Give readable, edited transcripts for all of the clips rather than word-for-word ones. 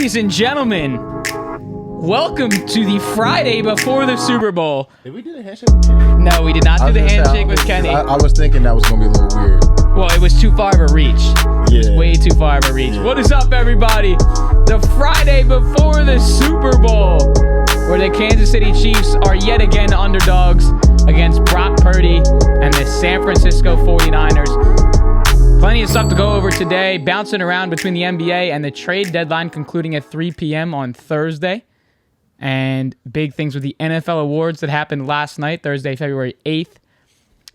Ladies and gentlemen, welcome to the Friday before the Super Bowl. Did we do the handshake with Kenny? No, we did not do the handshake with Kenny. I was thinking that was going to be a little weird. Well, it was too far of a reach. It was way too far of a reach. Yeah. What is up, everybody? The Friday before the Super Bowl, where the Kansas City Chiefs are yet again underdogs against Brock Purdy and the San Francisco 49ers. Plenty of stuff to go over today, bouncing around between the NBA and the trade deadline concluding at 3 p.m. on Thursday. And big things with the NFL awards that happened last night, Thursday, February 8th.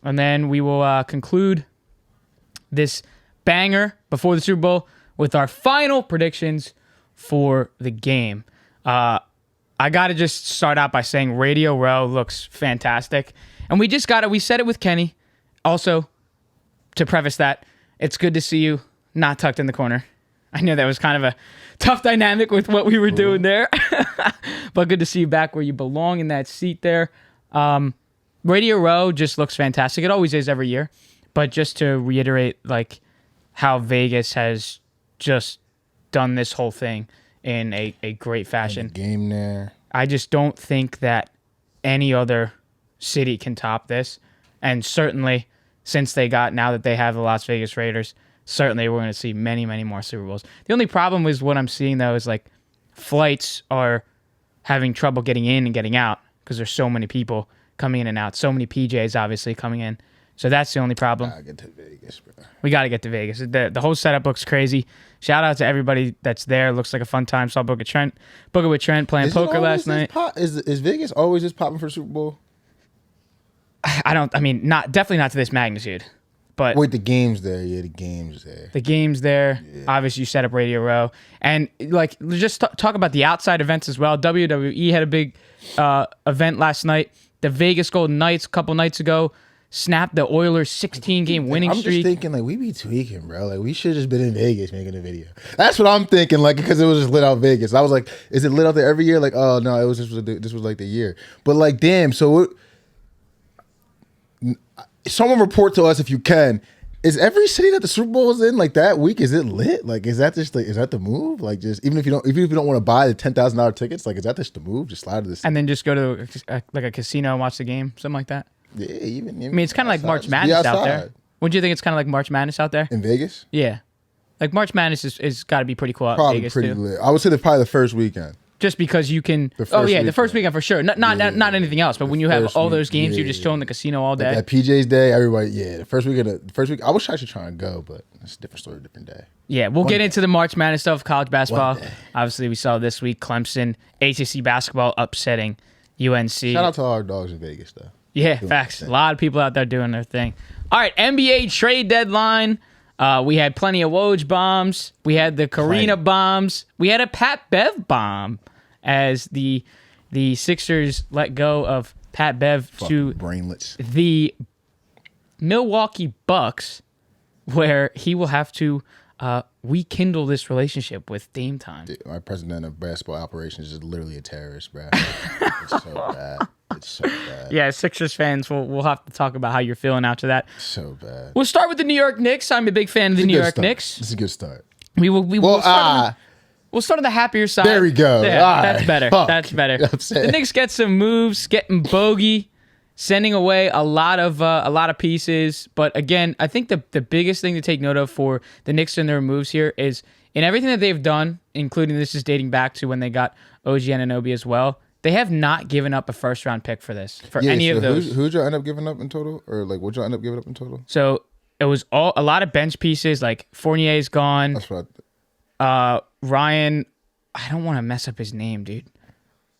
And then we will conclude this banger before the Super Bowl with our final predictions for the game. I got to just start out by saying Radio Row looks fantastic. And we said it with Kenny. Also, to preface that, it's good to see you not tucked in the corner. I know that was kind of a tough dynamic with what we were doing there. But good to see you back where you belong in that seat there. Radio Row just looks fantastic. It always is every year. But just to reiterate, like, how Vegas has just done this whole thing in a great fashion. Game there. I just don't think that any other city can top this. And certainly, now that they have the Las Vegas Raiders, certainly we're going to see many, many more Super Bowls. The only problem is what I'm seeing, though, is like flights are having trouble getting in and getting out because there's so many people coming in and out. So many PJs, obviously, coming in. So that's the only problem. Gotta get to Vegas, bro. We got to get to Vegas. The whole setup looks crazy. Shout out to everybody that's there. Looks like a fun time. Saw Booker with Trent playing poker last night. Is Vegas always just popping for Super Bowl? Definitely not to this magnitude. But wait, the game's there. Yeah, the game's there. The game's there. Yeah. Obviously, you set up Radio Row. And, like, just talk about the outside events as well. WWE had a big event last night. The Vegas Golden Knights a couple nights ago snapped the Oilers' 16-game winning streak. I'm just thinking, like, we be tweaking, bro. Like, we should have just been in Vegas making a video. That's what I'm thinking, like, because it was just lit out Vegas. I was like, is it lit out there every year? Like, oh, no, this was like the year. But, like, damn, so someone report to us if you can. Is every city that the Super Bowl is in like that week? Is it lit? Like, is that the move? Like, just even if you don't want to buy the $10,000 tickets, like, is that just the move? Just slide to the city. And then just go to a casino and watch the game, something like that. Yeah, even I mean, it's kind of like March Madness out there. Wouldn't you think it's kind of like March Madness out there in Vegas? Yeah, like March Madness is got to be pretty cool out probably in Vegas pretty too. Lit. I would say probably the first weekend. Just because you can. The first weekend for sure. Not anything else. But when you have all those games, you're just chilling in the casino all day. Like that PJ's day, everybody. Yeah, the first week. I was actually trying to go, but it's a different story, different day. Yeah, we'll get into the March Madness stuff. College basketball. Obviously, we saw this week Clemson ACC basketball upsetting UNC. Shout out to all our dogs in Vegas, though. Yeah, facts. A lot of people out there doing their thing. All right, NBA trade deadline. We had plenty of Woj bombs. We had the Karina bombs. We had a Pat Bev bomb as the Sixers let go of Pat Bev to brainlets. The Milwaukee Bucks, where he will have to rekindle this relationship with Dame Time. My president of basketball operations is literally a terrorist, bro. It's so bad. It's so bad. Yeah, Sixers fans, we'll have to talk about how you're feeling after that. So bad. We'll start with the New York Knicks. I'm a big fan of the New York Knicks. This is a good start. We'll start on the happier side. There we go. Yeah, that's better. That's better. The Knicks get some moves, getting Bogey, sending away a lot of pieces. But again, I think the biggest thing to take note of for the Knicks and their moves here is in everything that they've done, including this is dating back to when they got OG Anunoby as well. They have not given up a first-round pick for this, any of those. Who'd y'all end up giving up in total? Or, like, what'd y'all end up giving up in total? So, it was a lot of bench pieces, like Fournier's gone. That's what Ryan, I don't want to mess up his name, dude.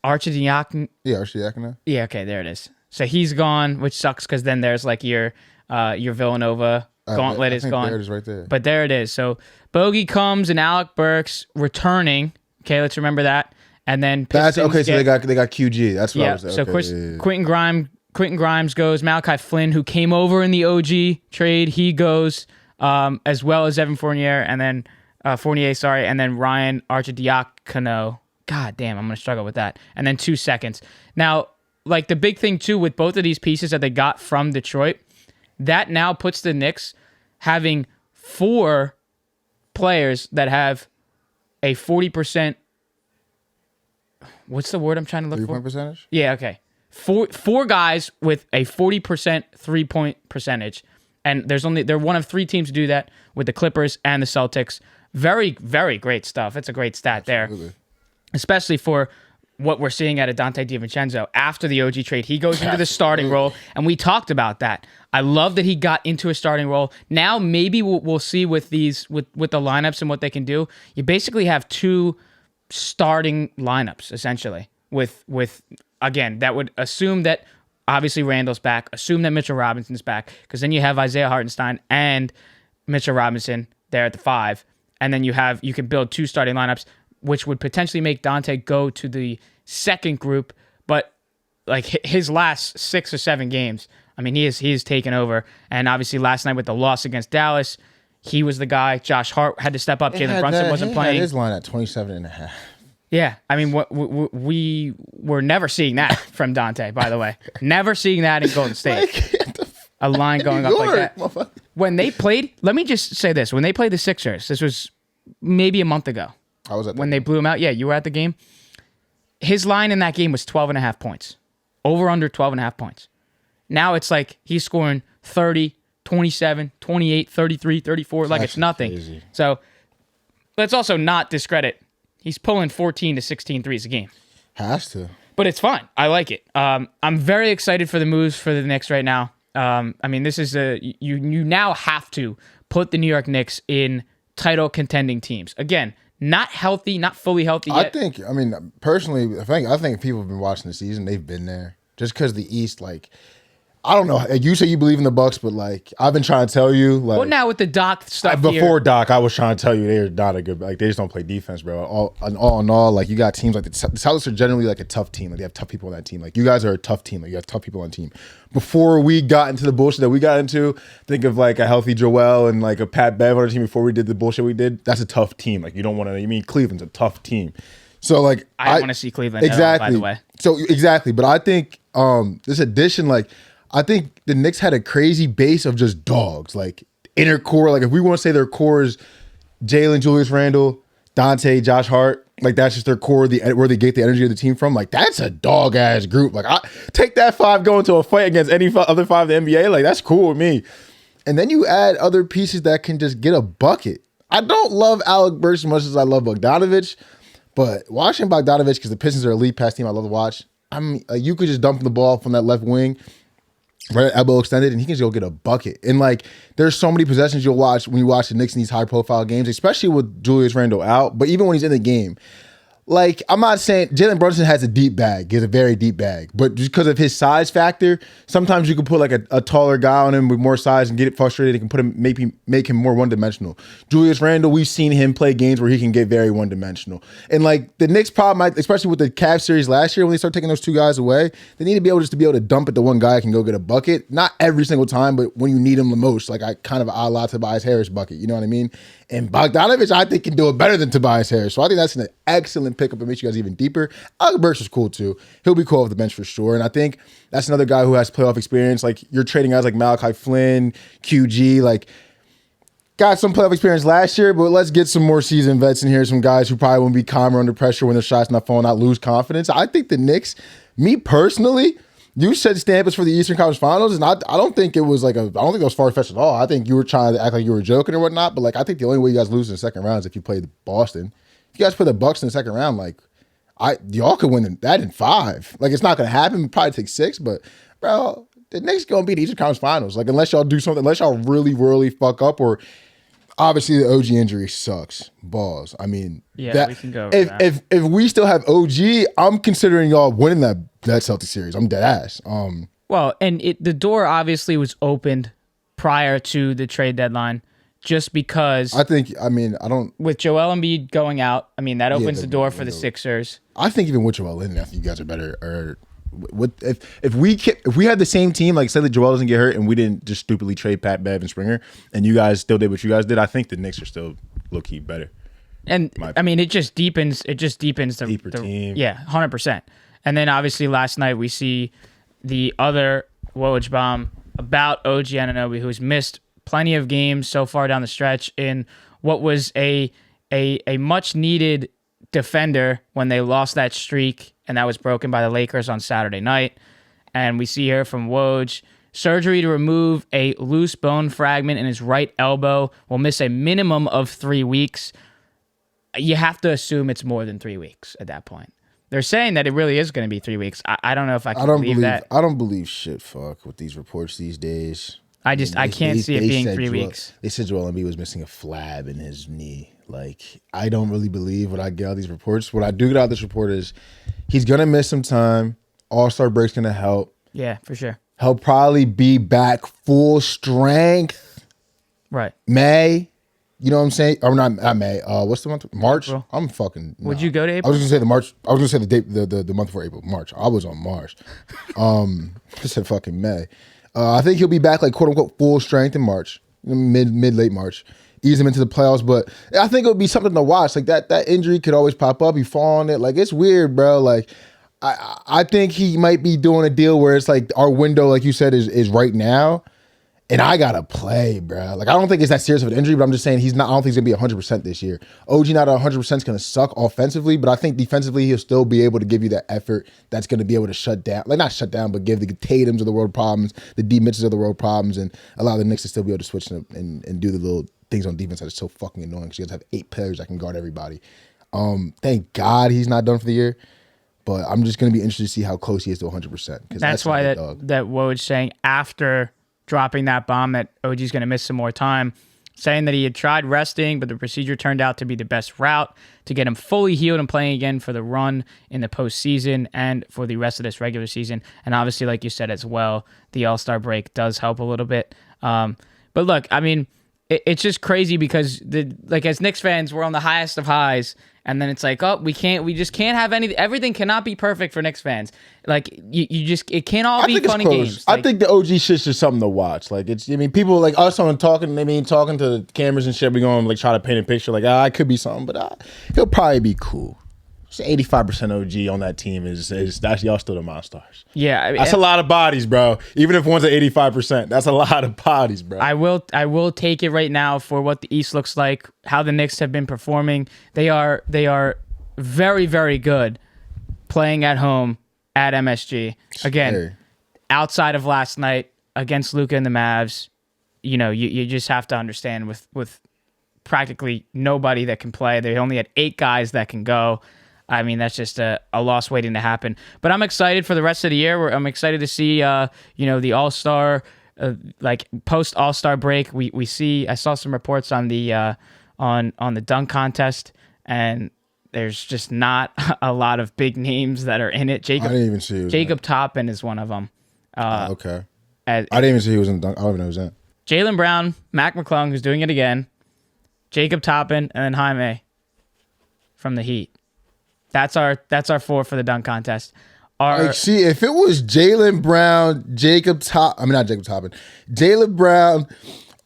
Arcidiacono. Yeah, Arcidiacono. Yeah, okay, there it is. So, he's gone, which sucks because then there's, like, your Villanova gauntlet is gone. There it is right there. But there it is. So, Bogey comes and Alec Burks returning. Okay, let's remember that. And then Pistons so they got QG. That's what I was saying. So okay, Quentin Grimes goes. Malachi Flynn, who came over in the OG trade, he goes, as well as Evan Fournier, and then and then Ryan Arcidiacono. God damn, I'm gonna struggle with that. And then 2 seconds. Now, like the big thing too with both of these pieces that they got from Detroit, that now puts the Knicks having 4 players that have a 40% what's the word I'm trying to look for? 3-point percentage? Yeah, okay. Four guys with a 40% 3-point percentage. And they're one of 3 teams to do that with the Clippers and the Celtics. Very, very great stuff. It's a great stat there. Especially for what we're seeing out of Dante DiVincenzo. After the OG trade, he goes into the starting role, and we talked about that. I love that he got into a starting role. Now maybe we'll see with the lineups and what they can do. You basically have 2 starting lineups, essentially, with again, that would assume that obviously Randall's back, assume that Mitchell Robinson's back, because then you have Isaiah Hartenstein and Mitchell Robinson there at the 5, and then you can build 2 starting lineups, which would potentially make Dante go to the second group, but like his last 6 or 7 games, I mean, he has taken over, and obviously last night with the loss against Dallas, he was the guy. Josh Hart had to step up. Jalen Brunson wasn't playing. His line at 27.5. Yeah, I mean, we were never seeing that from Dante, by the way. Never seeing that in Golden State. A line going up like that. When they played, let me just say this. When they played the Sixers, this was maybe a month ago. I was at when they blew him out. Yeah, you were at the game. His line in that game was 12.5 points. Over under 12.5 points. Now it's like he's scoring 30, 27, 28, 33, 34, like it's nothing. Crazy. So let's also not discredit. He's pulling 14 to 16 threes a game. Has to. But it's fun. I like it. I'm very excited for the moves for the Knicks right now. I mean, this is you now have to put the New York Knicks in title contending teams. Again, not healthy, not fully healthy yet. I mean, personally, I think people have been watching the season. They've been there. Just because the East, like, I don't know. You say you believe in the Bucks, but like I've been trying to tell you, like, well, now with the Doc stuff before Doc, I was trying to tell you they're not a good. Like they just don't play defense, bro. All in all, like you got teams like the Celtics are generally like a tough team. Like they have tough people on that team. Like you guys are a tough team. Like you have tough people on the team. Before we got into the bullshit that we got into, think of like a healthy Joel and like a Pat Bev on our team before we did the bullshit we did. That's a tough team. Like you don't want to. You mean Cleveland's a tough team. So like I want to see Cleveland exactly. By the way, so exactly, but I think this addition like. I think the Knicks had a crazy base of just dogs, like inner core. Like if we want to say their core is Jalen, Julius Randle, Dante, Josh Hart, like that's just their core, where they get the energy of the team from. Like that's a dog ass group. Like I take that 5 going to a fight against any other 5 in the NBA. Like that's cool with me. And then you add other pieces that can just get a bucket. I don't love Alec Burks as much as I love Bogdanovich, but watching Bogdanovich because the Pistons are a elite pass team. I love to watch. You could just dump the ball from that left wing. Right elbow extended, and he can just go get a bucket. And like, there's so many possessions you'll watch when you watch the Knicks in these high-profile games, especially with Julius Randle out. But even when he's in the game, like, I'm not saying Jalen Brunson has a deep bag. He has a very deep bag. But just because of his size factor, sometimes you can put like a taller guy on him with more size and get it frustrated. It can put him make him more one-dimensional. Julius Randle, we've seen him play games where he can get very one-dimensional. And like the Knicks problem, especially with the Cavs series last year when they start taking those 2 guys away, they need to be able to dump it to one guy who can go get a bucket. Not every single time, but when you need him the most. Like I kind of a la Tobias Harris bucket. You know what I mean? And Bogdanovich, I think, can do it better than Tobias Harris. So I think that's an excellent pickup and makes you guys even deeper. Alec Burks is cool too. He'll be cool off the bench for sure. And I think that's another guy who has playoff experience. Like you're trading guys like Malachi Flynn, QG, like got some playoff experience last year, but let's get some more seasoned vets in here. Some guys who probably won't be calmer under pressure when their shots not falling out, lose confidence. I think the Knicks, me personally, you said Stampas for the Eastern Conference Finals, and I don't think it was I don't think it was far-fetched at all. I think you were trying to act like you were joking or whatnot, but like I think the only way you guys lose in the second round is if you play Boston. If you guys play the Bucks in the second round, like y'all could win that in 5. Like it's not gonna happen. Probably take 6, but bro, the Knicks gonna be the Eastern Conference Finals. Like unless y'all do something, unless y'all really, really fuck up, or obviously the OG injury sucks balls. I mean, yeah, we can go. If we still have OG, I'm considering y'all winning that Celtics series. I'm dead ass. Well, and the door obviously was opened prior to the trade deadline, just because I don't with Joel Embiid going out. I mean, that opens the door for the Sixers. I think even with Joel in, I think you guys are better. Or if we had the same team, like say that Joel doesn't get hurt and we didn't just stupidly trade Pat Bev and Springer, and you guys still did what you guys did, I think the Knicks are still low key better. And I mean, it just deepens the deeper team. Yeah, 100%. And then obviously last night we see the other Woj bomb about OG Anunoby, who's missed plenty of games so far down the stretch in what was a much needed defender when they lost that streak and that was broken by the Lakers on Saturday night. And we see here from Woj, surgery to remove a loose bone fragment in his right elbow, will miss a minimum of 3 weeks. You have to assume it's more than 3 weeks at that point. They're saying that it really is going to be 3 weeks. I don't know if I can believe that. I don't believe shit fuck with these reports these days. I can't see it being 3 weeks. They said Joel Embiid was missing a flab in his knee. Like, I don't really believe what I get out of these reports. What I do get out of this report is he's going to miss some time. All-Star break's going to help. Yeah, for sure. He'll probably be back full strength. Right. May. You know what I'm saying? Or not May. What's the month? March? April. I'm fucking. Would you go to April? I was gonna say the March. I was gonna say the date, the month before April, March. I was on March. I said fucking May. I think he'll be back like quote unquote full strength in March, late March. Ease him into the playoffs, but I think it'll be something to watch. Like that injury could always pop up. You fall on it. Like it's weird, bro. Like I think he might be doing a deal where it's like our window, like you said, is right now. And I gotta play, bro. Like I don't think it's that serious of an injury, but I'm just saying he's not. I don't think he's gonna be 100% this year. OG not 100% is gonna suck offensively, but I think defensively he'll still be able to give you that effort that's gonna be able to shut down, like not shut down, but give the Tatums of the world problems, the D Mitchells of the world problems, and allow the Knicks to still be able to switch and do the little things on defense that is so fucking annoying. Because you guys have 8 players that can guard everybody. Thank God he's not done for the year. But I'm just gonna be interested to see how close he is to 100%. That's why that Woj saying after dropping that bomb that OG's going to miss some more time, saying that he had tried resting, but the procedure turned out to be the best route to get him fully healed and playing again for the run in the postseason and for the rest of this regular season. And obviously, like you said as well, the All-Star break does help a little bit. But look, I mean, it's just crazy because as Knicks fans, we're on the highest of highs. And then it's like, oh, we just can't have anything. Everything cannot be perfect for Knicks fans. Like it can't all be fun and games. I think the OG shit's just something to watch. Like people like us on talking to the cameras and shit. We going like try to paint a picture like, I could be something, but he'll probably be cool. 85% OG on that team is that's y'all still the Monstars. Yeah, I mean, that's a lot of bodies, bro. Even if one's at 85%, that's a lot of bodies, bro. I will take it right now for what the East looks like, how the Knicks have been performing. They are very, very good playing at home at MSG. Again, outside of last night against Luka and the Mavs, you just have to understand with practically nobody that can play. They only had 8 guys that can go. I mean, that's just a loss waiting to happen. But I'm excited for the rest of the year. I'm excited to see, the All-Star, like post All-Star break. We see. I saw some reports on the on the dunk contest, and there's just not a lot of big names that are in it. I didn't even see. Jacob Toppin is one of them. Okay. I didn't even see he was in the dunk. I don't even know who's in. Jaylen Brown, Mac McClung, who's doing it again, Jacob Toppin, and then Jaime from the Heat. That's our 4 for the dunk contest. See, if it was Jaylen Brown, Jaylen Brown,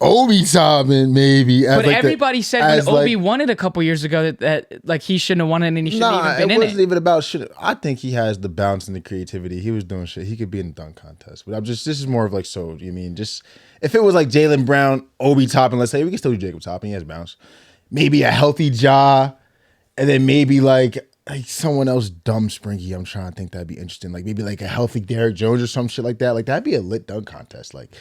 Obi Toppin, maybe. But like everybody said when Obi won it a couple years ago that like he shouldn't have won it and he shouldn't have even been in it. It wasn't even about shit. I think he has the bounce and the creativity. He was doing shit. He could be in the dunk contest. But this is more of like, so you mean just if it was like Jaylen Brown, Obi Toppin, let's say we can still do Jacob Toppin. He has bounce. Maybe a healthy Ja, and then maybe like someone else dumb springy. I'm trying to think that'd be interesting. Like maybe like a healthy Derrick Jones or some shit like that. Like that'd be a lit dunk contest. Like,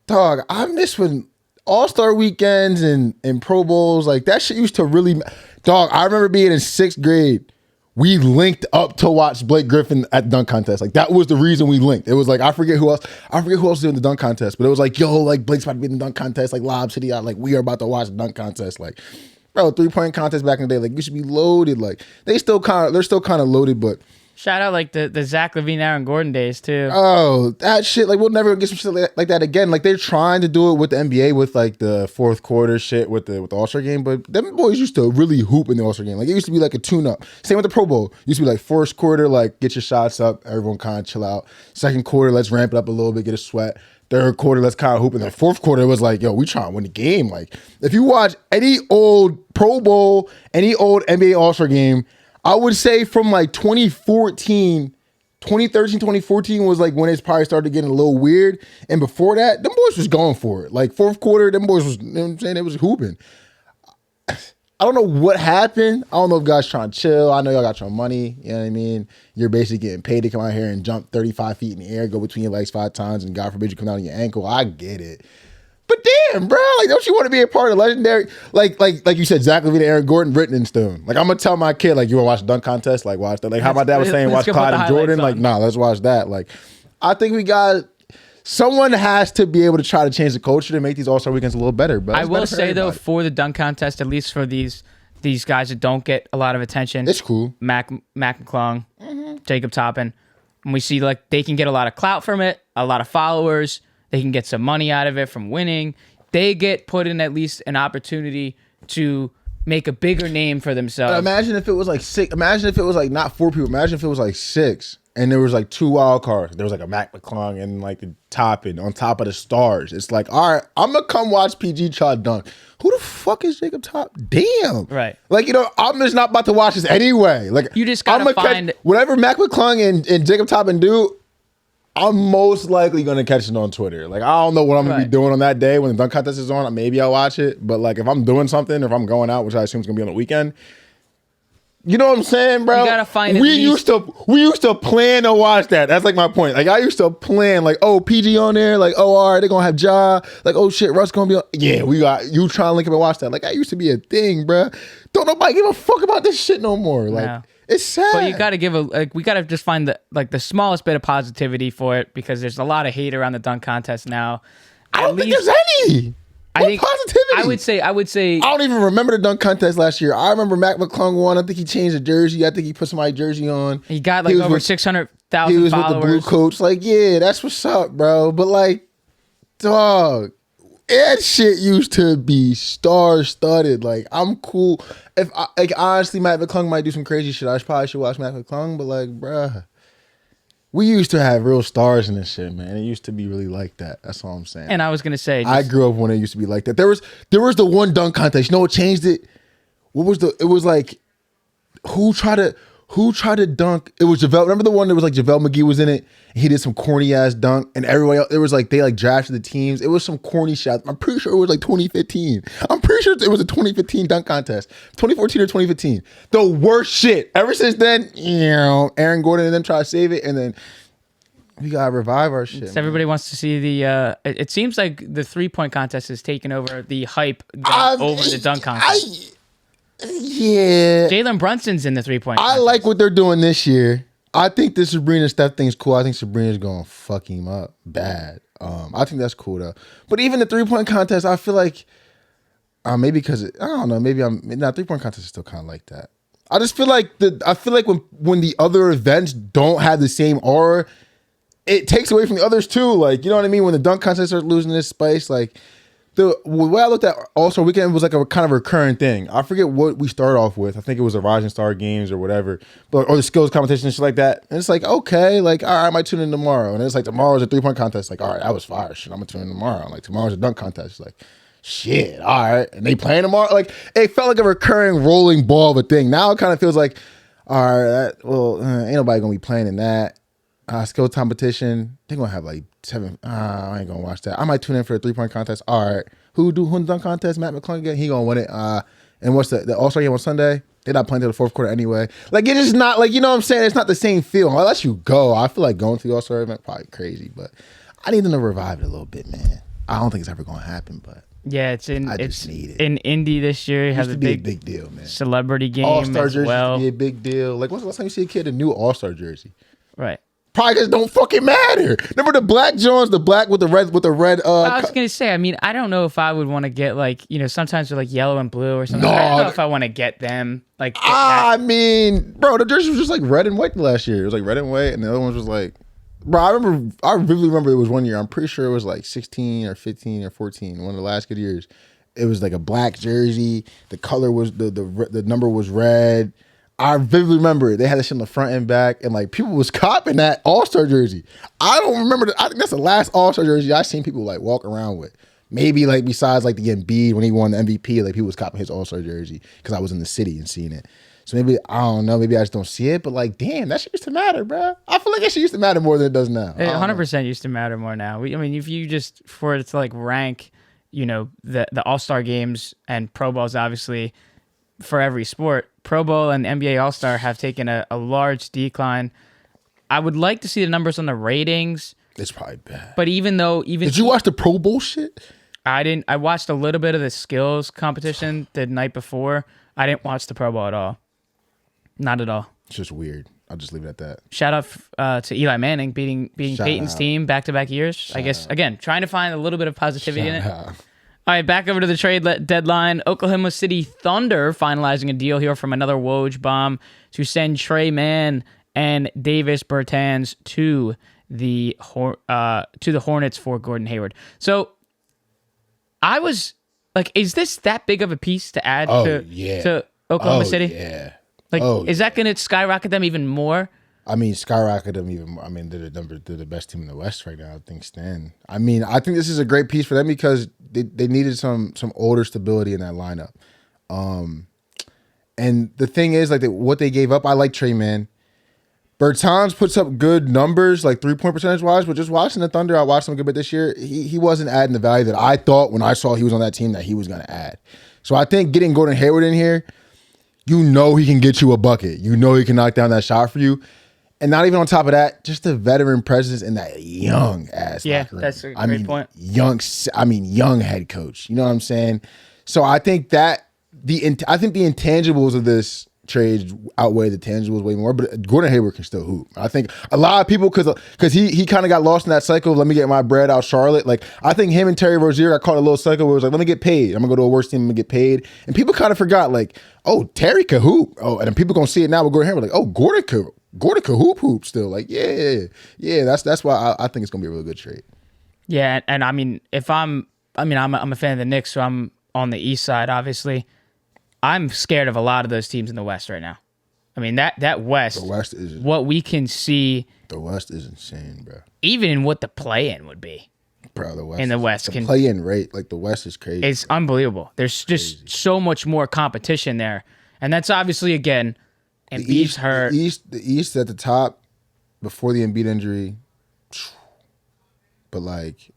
dog, I miss when All-Star weekends and Pro Bowls, like that shit used to really, dog, I remember being in 6th grade. We linked up to watch Blake Griffin at dunk contest. Like that was the reason we linked. It was like, I forget who else was doing the dunk contest, but it was like, yo, like Blake's about to be in the dunk contest, like Lob City out, like we are about to watch the dunk contest. Like, bro, 3-point contest back in the day, like you should be loaded. Like they're still kind of loaded, but shout out like the Zach LaVine, Aaron Gordon days too. Oh, that shit! Like we'll never get some shit like that again. Like they're trying to do it with the NBA with like the 4th quarter shit with the All-Star game, but them boys used to really hoop in the All-Star game. Like it used to be like a tune-up. Same with the Pro Bowl. It used to be like 1st quarter, like get your shots up, everyone kind of chill out. 2nd quarter, let's ramp it up a little bit, get a sweat. 3rd quarter, let's kind of hoop. And the 4th quarter was like, yo, we trying to win the game. Like if you watch any old Pro Bowl, any old NBA All-Star game, I would say from like 2013, 2014 was like when it's probably started getting a little weird. And before that, them boys was going for it. Like 4th quarter, them boys was, you know what I'm saying? It was hooping. I don't know what happened. I don't know if guys trying to chill. I know y'all got your money. You know what I mean? You're basically getting paid to come out here and jump 35 feet in the air, go between your legs 5 times, and God forbid you come down on your ankle. I get it. But damn, bro, like, don't you want to be a part of legendary? Like you said, Zach LaVine, Aaron Gordon, Britton, and Stone. Like, I'm gonna tell my kid, like, you want to watch the dunk contest? Like, watch that. Like, how my dad was saying, watch Clyde and Jordan. Like, nah, let's watch that. Like, I think we got. Someone has to be able to try to change the culture to make these All-Star weekends a little better. But I will say though, for the dunk contest, at least for these guys that don't get a lot of attention, it's cool. Mac McClung, Jacob Toppin, and we see like they can get a lot of clout from it, a lot of followers. They can get some money out of it from winning. They get put in at least an opportunity to make a bigger name for themselves. But imagine if it was like 6. Imagine if it was like not 4 people. Imagine if it was like 6. And there was like 2 wild cards. There was like a Mac McClung and like the Toppin on top of the stars. It's like, all right, I'm gonna come watch PG try to dunk. Who the fuck is Jacob Top? Damn. Right. Like, you know, I'm just not about to watch this anyway. Like, you just gotta find whatever Mac McClung and Jacob Toppin do. I'm most likely gonna catch it on Twitter. Like, I don't know what I'm gonna be doing on that day when the dunk contest is on. Maybe I'll watch it. But like, if I'm doing something, or if I'm going out, which I assume is gonna be on the weekend. You know what I'm saying, bro? You gotta find. We used to plan to watch that. That's like my point. Like, I used to plan, like, oh, PG on there, like, oh, all right, they're gonna have Ja, like, oh shit, Russ gonna be on. Yeah, we got you trying to link up and watch that. Like, that used to be a thing, bro. Don't nobody give a fuck about this shit no more. Like, it's sad. But you gotta give we gotta just find the smallest bit of positivity for it, because there's a lot of hate around the dunk contest now. I don't think there's any. I think positivity. I would say. I don't even remember the dunk contest last year. I remember Mac McClung won. I think he changed the jersey. I think he put somebody's jersey on. He got like over 600,000 followers. He was with the blue coach. Like, yeah, that's what's up, bro. But like, dog, that shit used to be star-studded. Like, I'm cool. If honestly, Mac McClung might do some crazy shit, I probably should watch Mac McClung. But like, bruh. We used to have real stars in this shit, man. It used to be really like that. That's all I'm saying. And I was gonna say, I grew up when it used to be like that. There was the one dunk contest. You know what changed it? What was it was like, who tried to dunk? It was JaVale. Remember the one that was like JaVale McGee was in it? He did some corny ass dunk, and everybody else, it was like they like drafted the teams. It was some corny shot. I'm pretty sure it was like 2015. I'm pretty sure it was a 2015 dunk contest, 2014 or 2015. The worst shit. Ever since then, you know, Aaron Gordon and them try to save it, and then we gotta revive our shit. Everybody wants to see the. It seems like the 3-point contest has taken over the hype over the dunk contest. Yeah, Jalen Brunson's in the 3-point. I like what they're doing this year. I think the Sabrina Steph thing's cool. I think Sabrina's gonna fuck him up bad. I think that's cool though. But even the 3-point contest, I feel like maybe because I don't know. Maybe 3-point contest is still kind of like that. I just feel like when the other events don't have the same aura, it takes away from the others too. Like, you know what I mean? When the dunk contest starts losing this spice, like. The way I looked at All-Star Weekend was like a kind of recurring thing. I forget what we started off with. I think it was the Rising Star Games or whatever, or the skills competition and shit like that. And it's like, okay, like, all right, I might tune in tomorrow. And it's like, tomorrow's a 3-point contest. Like, all right, that was fire. Shit, I'm gonna tune in tomorrow. Like, tomorrow's a dunk contest. Like, shit, all right. And they playing tomorrow. Like, it felt like a recurring rolling ball of a thing. Now it kind of feels like, all right, ain't nobody gonna be playing in that. Skills competition, they're gonna have like 7. I ain't gonna watch that. I might tune in for a 3-point contest. All right. Who dunk contest? Matt McClung again? He gonna win it. And what's the All-Star game on Sunday? They're not playing till the 4th quarter anyway. Like, it's just not like, you know what I'm saying? It's not the same feel. Unless you go. I feel like going to the All-Star event probably crazy, but I need them to revive it a little bit, man. I don't think it's ever gonna happen, but yeah, it's in Indy this year. It has a big deal, man. Celebrity game All-Star as jersey well. Be a big deal. Like, when's the last time you see a kid in a new All-Star jersey? Right. Probably just don't fucking matter. Remember the black Jones, the black with the red I was gonna say, I mean, I don't know if I would want to get like, you know, sometimes they're like yellow and blue or something. I don't know if I want to get them. Like, I mean, bro, the jersey was just like red and white last year. It was like red and white, and the other ones was like, bro, I vividly remember it was one year. I'm pretty sure it was like 16 or 15 or 14, one of the last good years. It was like a black jersey. The color was the number was red. I vividly remember it. They had that shit in the front and back, and like people was copping that All-Star jersey. I don't remember. I think that's the last All-Star jersey I seen people like walk around with. Maybe like besides like the Embiid when he won the MVP, like people was copping his All-Star jersey because I was in the city and seeing it. So maybe I don't know. Maybe I just don't see it. But like, damn, that shit used to matter, bro. I feel like it shit used to matter more than it does now. 100% used to matter more now. I mean, if you just for it to like rank, you know, the All-Star games and Pro Bowls, obviously. for every sport. Pro Bowl and NBA All-Star have taken a large decline. I would like to see the numbers on the ratings. It's probably bad. But did you watch the Pro Bowl shit? I didn't. I watched a little bit of the skills competition the night before. I didn't watch the Pro Bowl at all. Not at all. It's just weird. I'll just leave it at that. Shout out to Eli Manning beating Peyton's team back-to-back years. I guess, again, trying to find a little bit of positivity in it. All right, back over to the trade deadline. Oklahoma City Thunder finalizing a deal here from another Woj bomb to send Trey Mann and Davis Bertans to the Hornets for Gordon Hayward. So I was like, is this that big of a piece to add to Oklahoma City? Yeah. Is that going to skyrocket them even more? I mean, skyrocket them even more. I mean, they're the best team in the West right now, I think, Stan. I mean, I think this is a great piece for them because they needed some older stability in that lineup. And the thing is, like, what they gave up, I like Trey Mann. Bertans puts up good numbers, like 3-point percentage-wise, but just watching the Thunder, I watched him a good bit this year, he wasn't adding the value that I thought when I saw he was on that team that he was going to add. So I think getting Gordon Hayward in here, you know he can get you a bucket. You know he can knock down that shot for you. And not even on top of that, just the veteran presence in that young ass locker room. That's a great point. Young head coach. You know what I'm saying? So I think the intangibles of this trade outweigh the tangibles way more, but Gordon Hayward can still hoop. I think a lot of people, because he kind of got lost in that cycle of let me get my bread out Charlotte. Like, I think him and Terry Rozier got caught in a little cycle where it was like, let me get paid. I'm going to go to a worse team and get paid. And people kind of forgot, like, oh, Terry can hoop. Oh, and then people going to see it now with Gordon Hayward. Like, oh, Gordon can hoop still. Like, yeah. That's why I think it's going to be a really good trade. Yeah, and I mean, I'm a fan of the Knicks, so I'm on the East side, obviously. I'm scared of a lot of those teams in the West right now. I mean, that West, the West is what we can see. The West is insane, bro. Even what the play-in would be. Bro, the West. In the West. The play-in rate, like the West is crazy. It's unbelievable. There's just so much more competition there. And that's obviously, again, Embiid's hurt. The East at the top before the Embiid injury. But like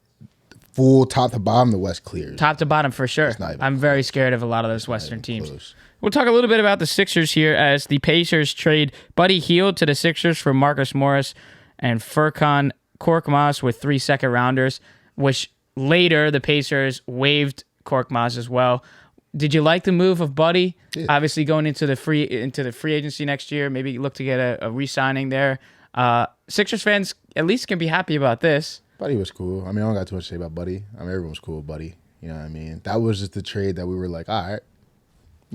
full top to bottom, the West clears. Top to bottom for sure. I'm very scared of a lot of those Western teams. Close. We'll talk a little bit about the Sixers here as the Pacers trade Buddy Hield to the Sixers for Marcus Morris and Furkan Korkmaz with 3 second-rounders, which later the Pacers waived Korkmaz as well. Did you like the move of Buddy? Yeah. Obviously going into the free agency next year, maybe look to get a re-signing there. Sixers fans at least can be happy about this. Buddy was cool. I mean, I don't got too much to say about Buddy. I mean, everyone was cool with Buddy. You know what I mean? That was just the trade that we were like, all right.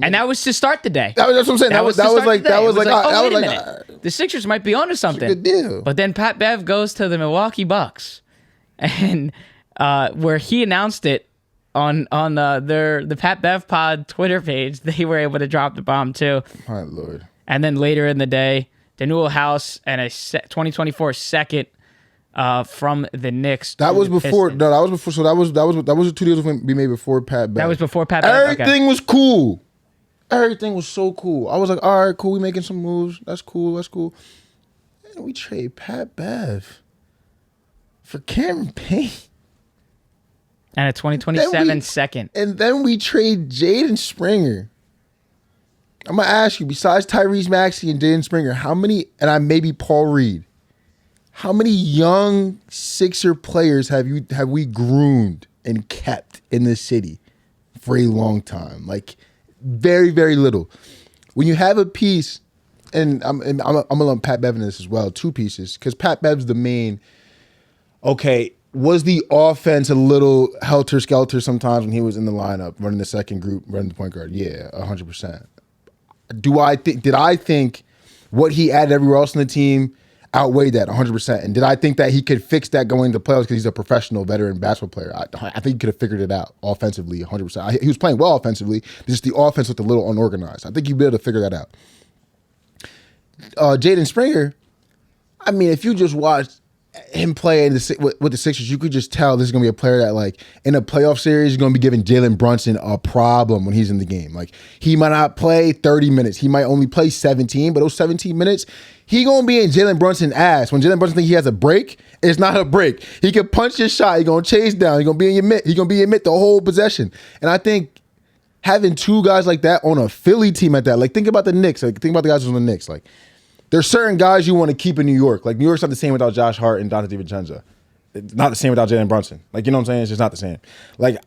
And that was to start the day. That's what I'm saying. That was like, the Sixers might be onto something. Good deal. But then Pat Bev goes to the Milwaukee Bucks, and where he announced it on the Pat Bev Pod Twitter page, they were able to drop the bomb too. My Lord. And then later in the day, Danuel House and a 2024 second from the Knicks. That was before. No, that was before. So that was the 2 deals we made before Pat Bev. That was before Pat Bev. Everything was cool. Everything was so cool. I was like, all right, cool. We making some moves. That's cool. And we trade Pat Bev for Cameron Payne. And a 2027 second. And then we trade Jaden Springer. I'm going to ask you, besides Tyrese Maxey and Jaden Springer, how many, and maybe Paul Reed, how many young Sixer players have we groomed and kept in this city for a long time? Like, very, very little. When you have a piece, and I'm gonna lump Pat Bev in this as well, 2 pieces, because Pat Bev's the main. Okay, was the offense a little helter-skelter sometimes when he was in the lineup, running the second group, running the point guard? Yeah, 100%. Did I think what he added everywhere else in the team outweighed that 100%? And did I think that he could fix that going into playoffs because he's a professional veteran basketball player? I think he could have figured it out offensively 100%. He was playing well offensively, just the offense looked a little unorganized. I think he'd be able to figure that out. Jaden Springer, I mean, if you just watched him play with the Sixers, you could just tell this is going to be a player that, like, in a playoff series, is going to be giving Jalen Brunson a problem when he's in the game. Like, he might not play 30 minutes. He might only play 17, but those 17 minutes, he going to be in Jalen Brunson's ass. When Jalen Brunson thinks he has a break, it's not a break. He can punch his shot. He's going to chase down. He's going to be in your mitt. He's going to be in your mitt the whole possession. And I think having two guys like that on a Philly team at that. Like, think about the Knicks. Like, think about the guys who's on the Knicks. Like, there's certain guys you want to keep in New York. Like, New York's not the same without Josh Hart and Donte DiVincenzo. It's not the same without Jalen Brunson. Like, you know what I'm saying? It's just not the same. Like,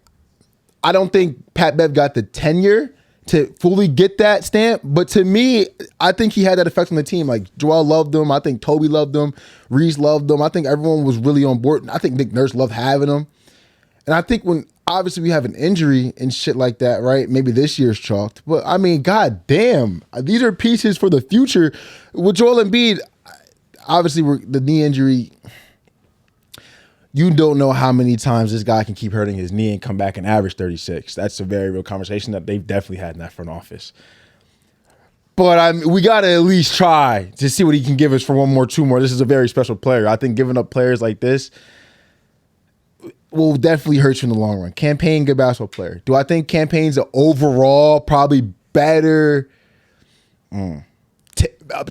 I don't think Pat Bev got the tenure to fully get that stamp. But to me, I think he had that effect on the team. Like, Joel loved him. I think Toby loved him. Reese loved him. I think everyone was really on board. I think Nick Nurse loved having him. And I think when, obviously, we have an injury and shit like that, right? Maybe this year's chalked. But, I mean, god damn. These are pieces for the future. With Joel Embiid, obviously, the knee injury, you don't know how many times this guy can keep hurting his knee and come back and average 36. That's a very real conversation that they've definitely had in that front office. But we got to at least try to see what he can give us for one more, two more. This is a very special player. I think giving up players like this will definitely hurt you in the long run. Campaign, good basketball player. Do I think Campaign's an overall probably better,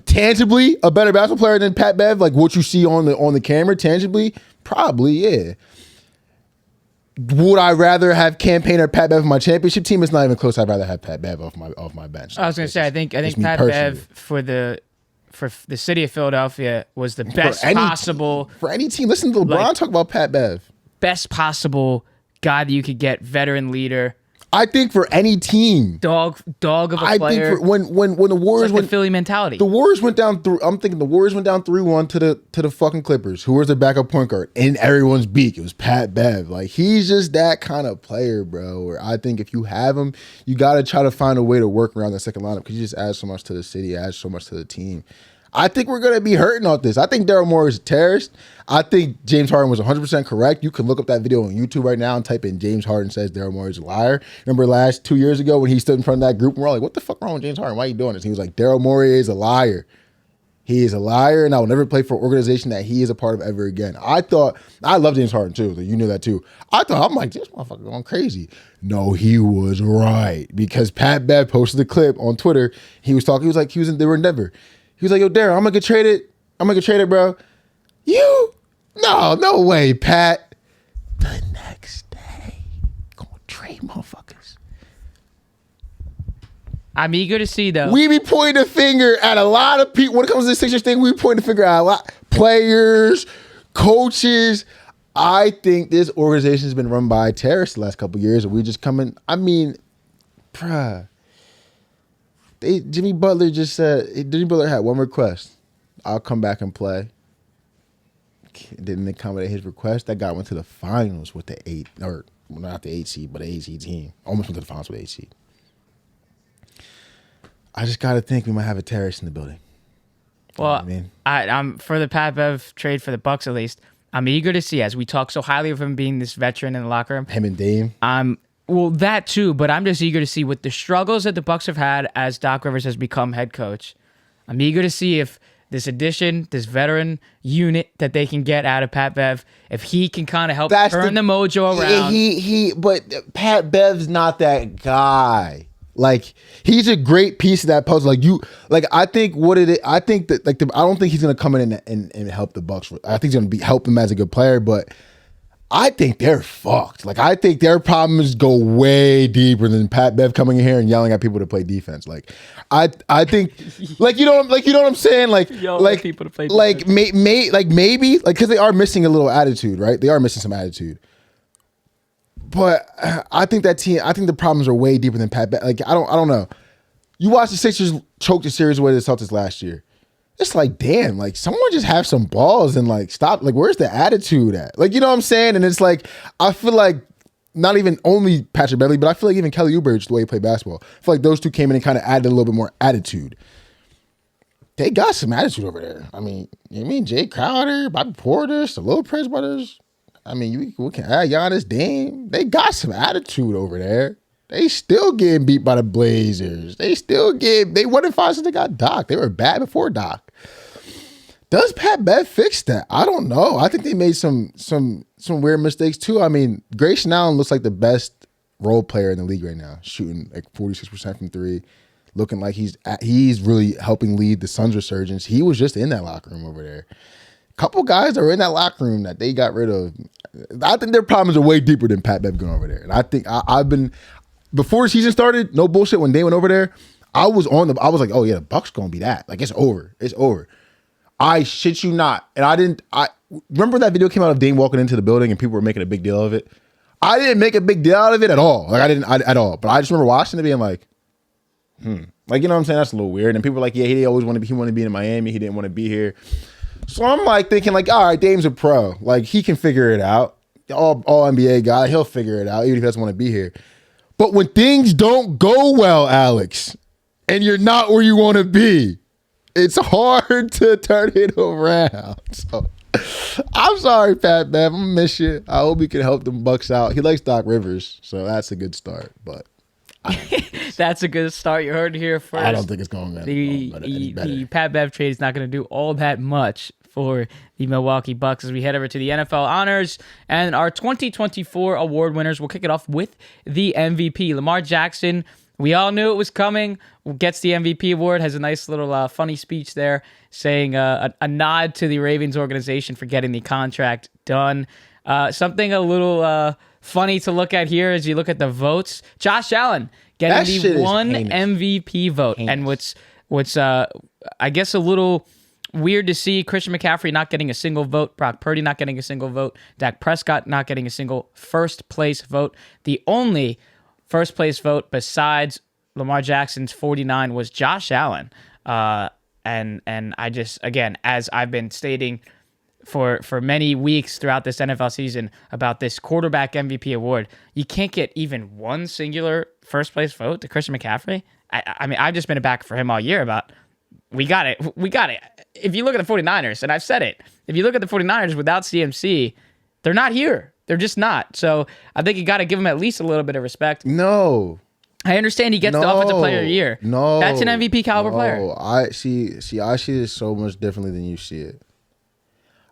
tangibly a better basketball player than Pat Bev? Like what you see on the camera, tangibly, probably, yeah. Would I rather have Campaign or Pat Bev on my championship team? It's not even close. I'd rather have Pat Bev off my bench. I was gonna say, I think Pat Bev for the city of Philadelphia was the best possible for any team. Listen to LeBron talk about Pat Bev. Best possible guy that you could get, veteran leader. I think for any team, dog of a player. I think when the Warriors went, the Philly mentality. The Warriors went down through. I'm thinking the Warriors went down 3-1 to the fucking Clippers. Who was their backup point guard? In everyone's beak, it was Pat Bev. Like he's just that kind of player, bro. Where I think if you have him, you got to try to find a way to work around the second lineup because you just add so much to the city, adds so much to the team. I think we're going to be hurting off this. I think Daryl Morey is a terrorist. I think James Harden was 100% correct. You can look up that video on YouTube right now and type in James Harden says Daryl Morey is a liar. Remember 2 years ago when he stood in front of that group and we're all like, what the fuck wrong with James Harden? Why are you doing this? He was like, Daryl Morey is a liar. He is a liar, and I will never play for an organization that he is a part of ever again. I love James Harden too. You knew that too. I'm like, this motherfucker going crazy. No, he was right because Pat Bev posted the clip on Twitter. They were in Denver. He was like, yo, Daryl, I'm gonna get traded, bro. You? No way, Pat. The next day, gonna trade motherfuckers. I'm eager to see, though. We be pointing a finger at a lot of people. When it comes to this Sixers thing, we be pointing a finger at a lot. Players, coaches. I think this organization has been run by terrorists the last couple of years. And we just come in. I mean, bruh. Jimmy Butler had one request. I'll come back and play. Didn't accommodate his request. That guy went to the finals with not the 8 seed, but the 8 seed team. Almost went to the finals with the 8 seed. I just got to think we might have a terrorist in the building. Well, I'm for the Pat Bev trade for the Bucks at least. I'm eager to see, as we talk so highly of him being this veteran in the locker room. Him and Dame. Well, that too, but I'm just eager to see with the struggles that the Bucks have had as Doc Rivers has become head coach. I'm eager to see if this addition, this veteran unit that they can get out of Pat Bev, if he can kind of help turn the mojo around. But Pat Bev's not that guy. Like he's a great piece of that puzzle. I think I don't think he's gonna come in and help the Bucks. I think he's gonna help them as a good player, but I think they're fucked. Like I think their problems go way deeper than Pat Bev coming in here and yelling at people to play defense. Like I think you know what I'm saying? Like people to play defense. Maybe because they are missing a little attitude, right? They are missing some attitude. But I think the problems are way deeper than Pat Bev. Like I don't know. You watch the Sixers choke the series away to the Celtics last year. It's like, damn, like someone just have some balls and like stop. Like, where's the attitude at? Like, you know what I'm saying? And it's like, I feel like not even only Patrick Beverley, but I feel like even Kelly Oubre, the way he played basketball. I feel like those two came in and kind of added a little bit more attitude. They got some attitude over there. I mean, Jay Crowder, Bobby Portis, the Lopez brothers. I mean, we can add Giannis, Dame. They got some attitude over there. They still getting beat by the Blazers. They won in 5 since they got Doc. They were bad before Doc. Does Pat Bev fix that? I don't know. I think they made some weird mistakes too. I mean, Grayson Allen looks like the best role player in the league right now, shooting like 46% from three, looking like he's really helping lead the Suns resurgence. He was just in that locker room over there. Couple guys that were in that locker room that they got rid of. I think their problems are way deeper than Pat Bev going over there. And I think before the season started, no bullshit, when they went over there, I was like, oh yeah, the Bucks gonna be that. Like, it's over. It's over. I shit you not. And I remember that video came out of Dame walking into the building and people were making a big deal of it. I didn't make a big deal out of it at all. Like, I didn't at all. But I just remember watching it being like, like, you know what I'm saying? That's a little weird. And people were like, yeah, he wanted to be in Miami. He didn't want to be here. So I'm like thinking like, all right, Dame's a pro. Like, he can figure it out. All NBA guy, he'll figure it out, even if he doesn't want to be here. But when things don't go well, Alex, and you're not where you want to be, it's hard to turn it around. So I'm sorry, Pat Bev. I'm gonna miss you. I hope he can help them Bucks out. He likes Doc Rivers, so that's a good start. But that's a good start. You heard it here first. I don't think it's going to be the Pat Bev trade is not going to do all that much for the Milwaukee Bucks as we head over to the NFL honors and our 2024 award winners. We'll kick it off with the MVP. Lamar Jackson, we all knew it was coming, gets the MVP award, has a nice little funny speech there saying a nod to the Ravens organization for getting the contract done. Something a little funny to look at here as you look at the votes. Josh Allen getting the one MVP vote. And what's I guess a little weird to see, Christian McCaffrey not getting a single vote, Brock Purdy not getting a single vote, Dak Prescott not getting a single first place vote. The only first place vote besides Lamar Jackson's 49 was Josh Allen. And I just, again, as I've been stating for many weeks throughout this NFL season about this quarterback MVP award, you can't get even one singular first place vote to Christian McCaffrey. I mean, I've just been a backer for him all year about, we got it. If you look at the 49ers, and I've said it, if you look at the 49ers without CMC, they're not here. They're just not. So I think you got to give him at least a little bit of respect. No. I understand he gets the Offensive Player of the Year. No. That's an MVP caliber player. I see it so much differently than you see it.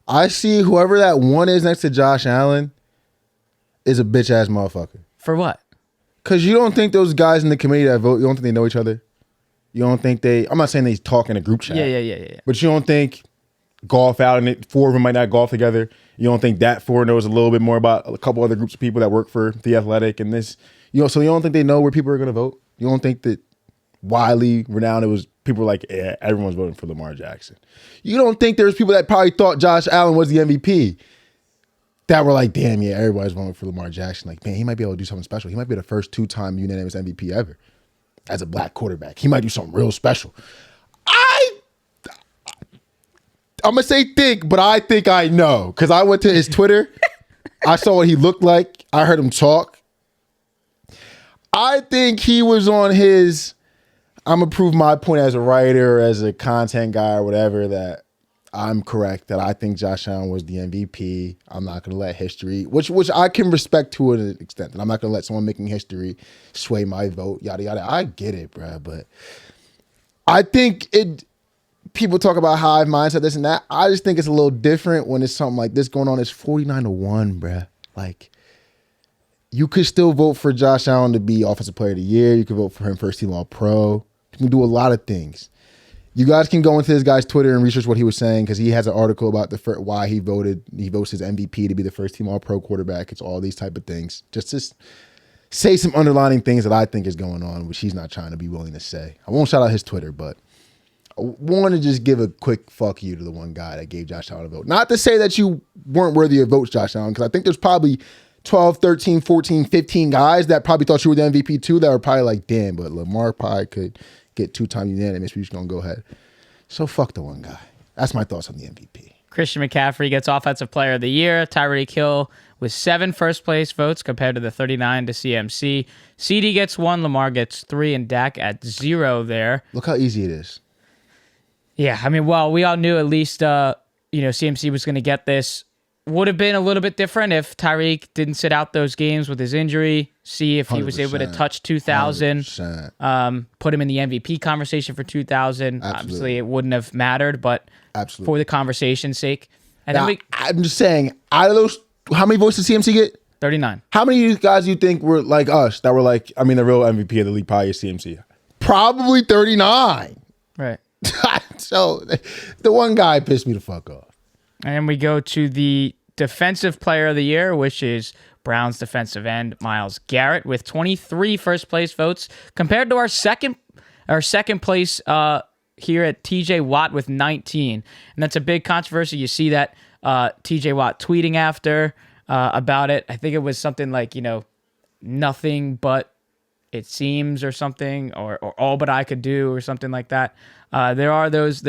I see whoever that one is next to Josh Allen is a bitch ass motherfucker. For what? Because you don't think those guys in the committee that vote, you don't think they know each other? You don't think I'm not saying they talk in a group chat. Yeah. But you don't think golf out and four of them might not golf together? You don't think that four knows a little bit more about a couple other groups of people that work for The Athletic and this? So you don't think they know where people are going to vote? You don't think that widely renowned, it was people like, yeah, everyone's voting for Lamar Jackson. You don't think there's people that probably thought Josh Allen was the MVP that were like, damn, yeah, everybody's voting for Lamar Jackson. Like, man, he might be able to do something special. He might be the first two-time unanimous MVP ever as a black quarterback. He might do something real special. I'm going to say think, but I think I know. Because I went to his Twitter. I saw what he looked like. I heard him talk. I think he was on his, I'm going to prove my point as a writer, as a content guy or whatever, that I'm correct, that I think Josh Allen was the MVP. I'm not going to let history, which I can respect to an extent, that I'm not going to let someone making history sway my vote, yada, yada. I get it, bro, but I think people talk about hive mindset, this and that. I just think it's a little different when it's something like this going on. It's 49-1, bro. Like, you could still vote for Josh Allen to be Offensive Player of the Year. You could vote for him first team All-Pro. You can do a lot of things. You guys can go into this guy's Twitter and research what he was saying, because he has an article about why he votes his MVP to be the first team All-Pro quarterback. It's all these type of things. Just say some underlining things that I think is going on, which he's not trying to be willing to say. I won't shout out his Twitter, but I want to just give a quick fuck you to the one guy that gave Josh Allen a vote. Not to say that you weren't worthy of votes, Josh Allen, because I think there's probably 12, 13, 14, 15 guys that probably thought you were the MVP too, that were probably like, damn, but Lamar probably could get two-time unanimous. We're just going to go ahead. So fuck the one guy. That's my thoughts on the MVP. Christian McCaffrey gets Offensive Player of the Year. Tyreek Hill with 7 first-place votes compared to the 39 to CMC. CD gets 1, Lamar gets 3, and Dak at 0 there. Look how easy it is. Yeah, I mean, well, we all knew at least, CMC was going to get this. Would have been a little bit different if Tyreek didn't sit out those games with his injury. See if he was able to touch 2,000. Put him in the MVP conversation for 2,000. Absolutely. Obviously, it wouldn't have mattered, but for the conversation's sake. And now, then I'm just saying, out of those, how many votes did CMC get? 39. How many of you guys do you think were like us, that were like, I mean, the real MVP of the league probably is CMC? Probably 39. Right. So the one guy pissed me the fuck off. And we go to the Defensive Player of the Year, which is Browns defensive end Myles Garrett with 23 first place votes compared to our second place here at TJ Watt with 19. And that's a big controversy. You see that TJ Watt tweeting after about it. I think it was something like, nothing but it seems or something, or all but I could do or something like that. There are those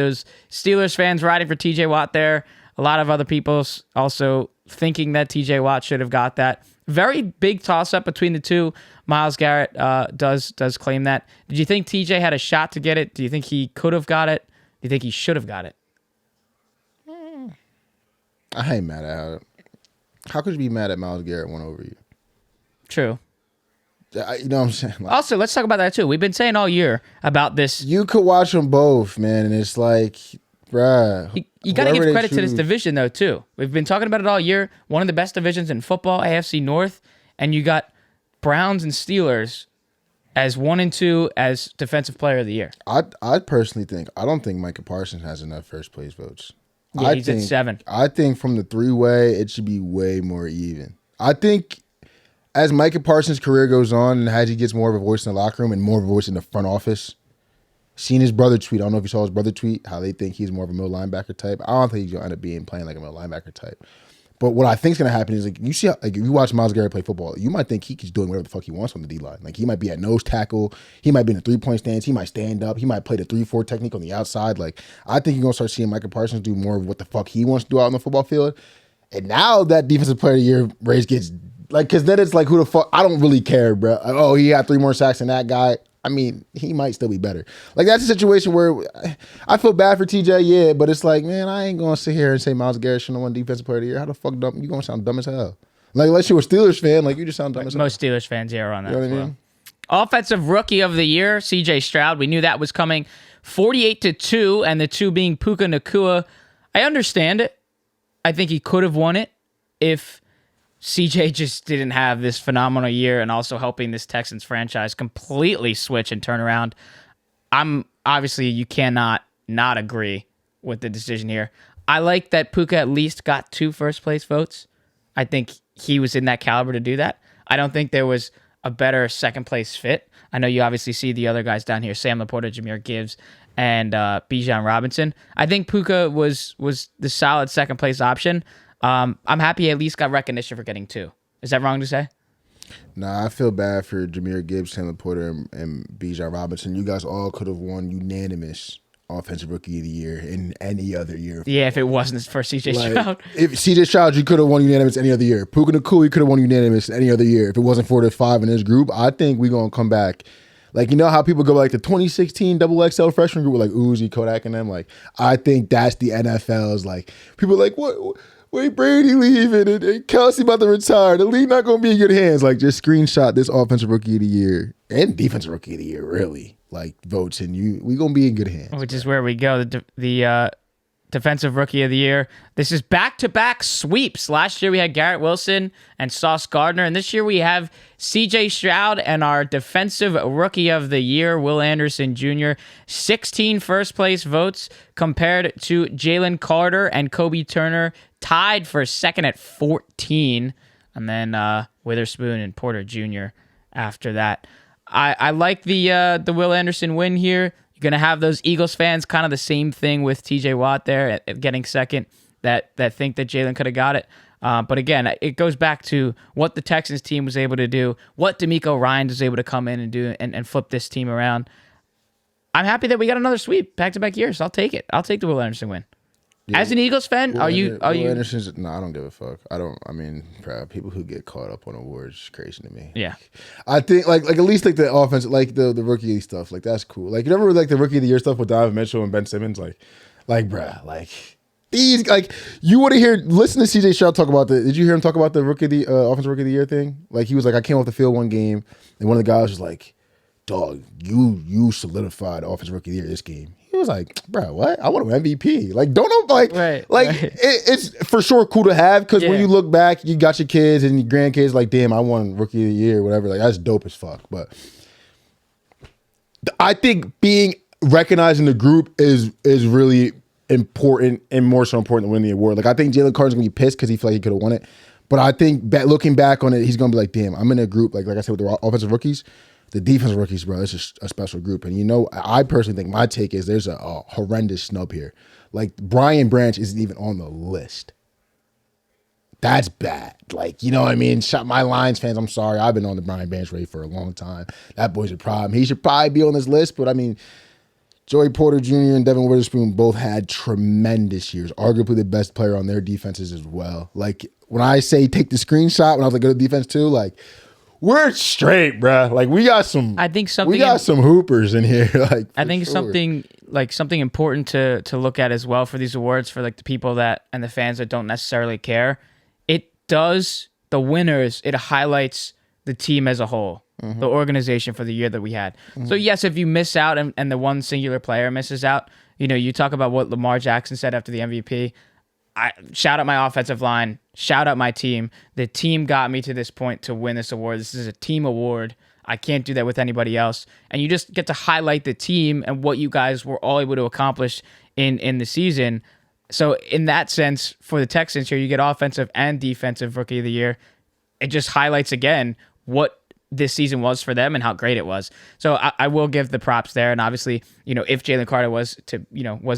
Steelers fans riding for TJ Watt there. A lot of other people also thinking that TJ Watt should have got that. Very big toss-up between the two. Myles Garrett does claim that. Did you think TJ had a shot to get it? Do you think he could have got it? Do you think he should have got it? I ain't mad at it. How could you be mad at Myles Garrett won over you? True. You know what I'm saying? Like, Also, let's talk about that too. We've been saying all year about this. you could watch them both, man, and it's like, bruh. You got to give whoever they credit to this choose- division, though, too. We've been talking about it all year. One of the best divisions in football, AFC North, and you got Browns and Steelers as 1 and 2 as Defensive Player of the Year. I personally think I don't think Micah Parsons has enough first place votes. Yeah, I he's think, at 7. I think from the 3-way, it should be way more even. I think as Micah Parsons' career goes on and as he gets more of a voice in the locker room and more of a voice in the front office, seen his brother tweet. I don't know if you saw his brother tweet, how they think he's more of a middle linebacker type. I don't think he's going to end up playing like a middle linebacker type. But what I think is going to happen is, like, you see, if you watch Myles Garrett play football, you might think he's doing whatever the fuck he wants on the D line. Like, he might be at nose tackle, he might be in the 3-point stance, he might stand up, he might play the 3-4 technique on the outside. Like, I think you're going to start seeing Micah Parsons do more of what the fuck he wants to do out on the football field. And now that Defensive Player of the Year race gets, like, because then it's like, who the fuck? I don't really care, bro. Like, oh, he got 3 more sacks than that guy. I mean, he might still be better. Like, that's a situation where I feel bad for TJ, yeah, but it's like, man, I ain't going to sit here and say Myles Garrett shouldn't have won Defensive Player of the Year. How the fuck dumb? You going to sound dumb as hell. Like, unless you're a Steelers fan, like, you just sound dumb as hell. Most Steelers fans here are on that. You know as what I well. mean? Offensive Rookie of the Year, CJ Stroud. We knew that was coming. 48-2, and the 2 being Puka Nacua. I understand it. I think he could have won it if CJ just didn't have this phenomenal year and also helping this Texans franchise completely switch and turn around. Obviously, you cannot not agree with the decision here. I like that Puka at least got 2 first place votes. I think he was in that caliber to do that. I don't think there was a better second place fit. I know you obviously see the other guys down here, Sam Laporta, Jahmyr Gibbs, and Bijan Robinson. I think Puka was the solid second place option. I'm happy he at least got recognition for getting 2. Is that wrong to say? Nah, I feel bad for Jahmyr Gibbs, Sam Laporta, and Bijan Robinson. You guys all could have won unanimous Offensive Rookie of the Year in any other year. Yeah, if it wasn't for CJ Stroud. If CJ Stroud, you could have won unanimous any other year. Puka Nacua, you could have won unanimous any other year. If it wasn't for the 5 in this group, I think we're going to come back. Like, you know how people go like the 2016 XXL freshman group with like Uzi, Kodak, and them? Like, I think that's the NFL's, like, people are like, what? Wait, Brady leaving and Kelsey about to retire. The league not going to be in good hands. Like, just screenshot this Offensive Rookie of the Year and Defensive Rookie of the Year, really. Like, votes, and we going to be in good hands. Which is where we go. The Defensive Rookie of the Year. This is back-to-back sweeps. Last year we had Garrett Wilson and Sauce Gardner, and this year we have CJ Stroud and our Defensive Rookie of the Year, Will Anderson Jr. 16 first-place votes compared to Jalen Carter and Kobe Turner, tied for second at 14, and then Witherspoon and Porter Jr. after that. I like the Will Anderson win here. You're going to have those Eagles fans, kind of the same thing with TJ Watt there at getting second, that think that Jalen could have got it. But again, it goes back to what the Texans team was able to do, what D'Amico Ryans was able to come in and do and flip this team around. I'm happy that we got another sweep back-to-back years. I'll take it. I'll take the Will Anderson win. Yeah. As an Eagles fan, Will are you? Anderson's, no, I don't give a fuck. People who get caught up on awards is crazy to me. Yeah. I think like at least like the offense, like the rookie stuff, like that's cool. Like you remember like the Rookie of the Year stuff with Donovan Mitchell and Ben Simmons, like bruh, like these, like you want to listen to CJ Stroud talk about did you hear him talk about the Offensive Rookie of the Year thing? Like he was like, I came off the field one game and one of the guys was like, dog, you solidified Offensive Rookie of the Year this game. He was like, bro, what? I want an MVP. Like, don't know, right. It's for sure cool to have because when you look back, you got your kids and your grandkids, like, damn, I won Rookie of the Year, whatever. Like, that's dope as fuck. But I think being recognized in the group is really important and more so important than winning the award. Like, I think Jalen Carter's gonna be pissed because he feel like he could have won it. But I think looking back on it, he's gonna be like, damn, I'm in a group like I said with the offensive rookies, the defensive rookies, bro. It's just a special group. And I personally think my take is there's a horrendous snub here. Like Brian Branch isn't even on the list. That's bad. Like, you know what I mean? My Lions fans, I'm sorry. I've been on the Brian Branch rate for a long time. That boy's a problem. He should probably be on this list, but I mean, Joey Porter Jr. and Devin Witherspoon both had tremendous years, arguably the best player on their defenses as well. Like, when I say take the screenshot, when I was like, go to defense too, like, we're straight, bruh. Like, we got some hoopers in here. Like, I think something important to look at as well for these awards for like the people that and the fans that don't necessarily care. The winners, it highlights the team as a whole, the organization for the year that we had. So yes, if you miss out and the one singular player misses out, you talk about what Lamar Jackson said after the MVP. I shout out my offensive line, shout out my team. The team got me to this point to win this award. This is a team award. I can't do that with anybody else. And you just get to highlight the team and what you guys were all able to accomplish in the season. So in that sense, for the Texans here, you get offensive and defensive rookie of the year. It just highlights again what this season was for them and how great it was. So I will give the props there. And obviously, if Jalen Carter was